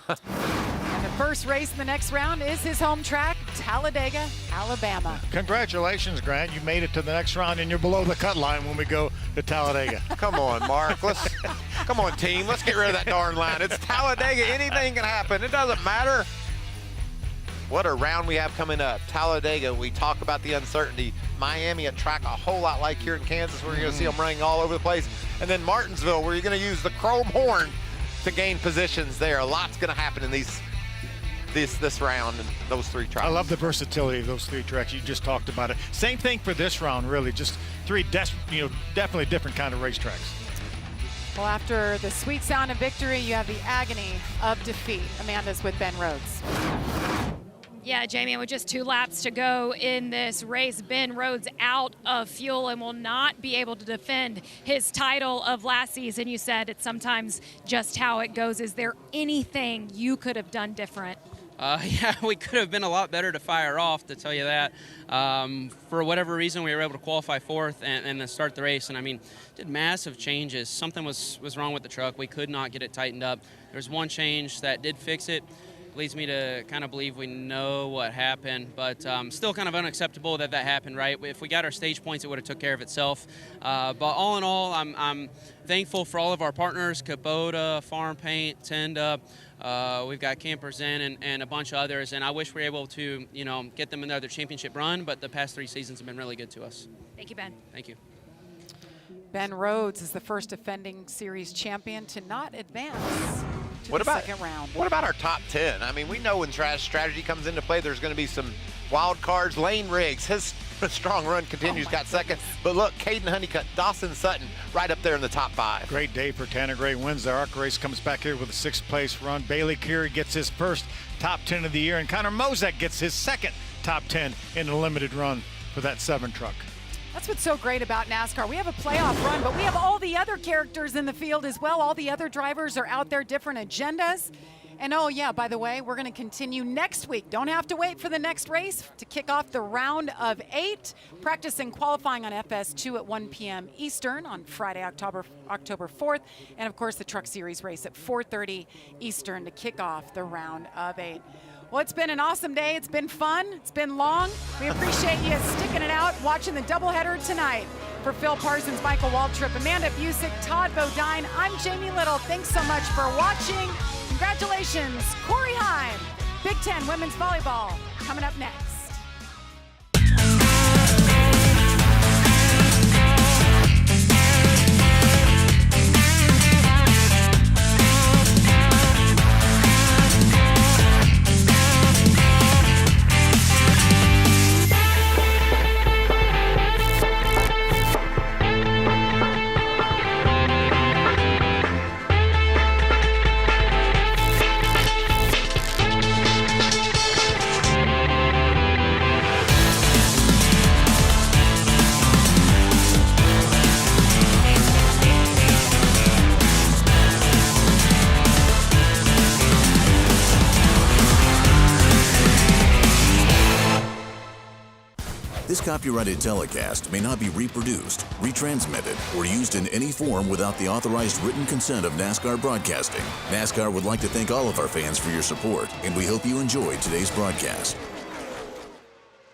And the first race in the next round is his home track, Talladega, Alabama. Congratulations, Grant. You made it to the next round, and you're below the cut line when we go to Talladega. Come on, Mark. Come on, team. Let's get rid of that darn line. It's Talladega. Anything can happen. It doesn't matter. What a round we have coming up. Talladega, we talk about the uncertainty. Miami, a track a whole lot like here in Kansas, where you're going to see them running all over the place. And then Martinsville, where you're going to use the chrome horn to gain positions there. A lot's going to happen in this round and those 3 tracks. I love the versatility of those 3 tracks. You just talked about it. Same thing for this round, really. Just 3 definitely different kind of racetracks. Well, after the sweet sound of victory, you have the agony of defeat. Amanda's with Ben Rhodes. Yeah, Jamie, with just 2 laps to go in this race, Ben Rhodes out of fuel and will not be able to defend his title of last season. You said it's sometimes just how it goes. Is there anything you could have done different? Yeah, we could have been a lot better to fire off, to tell you that. For whatever reason, we were able to qualify 4th and then start the race. And I mean, did massive changes. Something was wrong with the truck. We could not get it tightened up. There's one change that did fix it. Leads me to kind of believe we know what happened, but still kind of unacceptable that happened, right? If we got our stage points, it would have took care of itself. But all in all, I'm thankful for all of our partners, Kubota, Farm Paint, Tenda. We've got Campers In and a bunch of others, and I wish we were able to, get them another championship run, but the past 3 seasons have been really good to us. Thank you, Ben. Thank you. Ben Rhodes is the first defending series champion to not advance to What the about second round. What about our top 10? I mean, we know when strategy comes into play, there's going to be some wild cards. Lane Riggs, his strong run continues, got second. But look, Caden Honeycutt, Dawson Sutton, right up there in the top 5. Great day for Tanner Gray. Wins the ARC race, comes back here with a 6th place run. Bailey Keary gets his first top 10 of the year, and Connor Mozek gets his 2nd top 10 in a limited run for that 7 truck. That's what's so great about NASCAR. We have a playoff run, but we have all the other characters in the field as well. All the other drivers are out there, different agendas. And oh yeah, by the way, we're going to continue next week. Don't have to wait for the next race to kick off the round of 8. Practice and qualifying on FS2 at 1 p.m. Eastern on Friday, October 4th. And of course, the Truck Series race at 4:30 Eastern to kick off the round of 8. Well, it's been an awesome day. It's been fun. It's been long. We appreciate you sticking it out, watching the doubleheader tonight. For Phil Parsons, Michael Waltrip, Amanda Busick, Todd Bodine, I'm Jamie Little. Thanks so much for watching. Congratulations, Corey Heim. Big Ten Women's Volleyball coming up next. This copyrighted telecast may not be reproduced, retransmitted, or used in any form without the authorized written consent of NASCAR Broadcasting. NASCAR would like to thank all of our fans for your support, and we hope you enjoyed today's broadcast.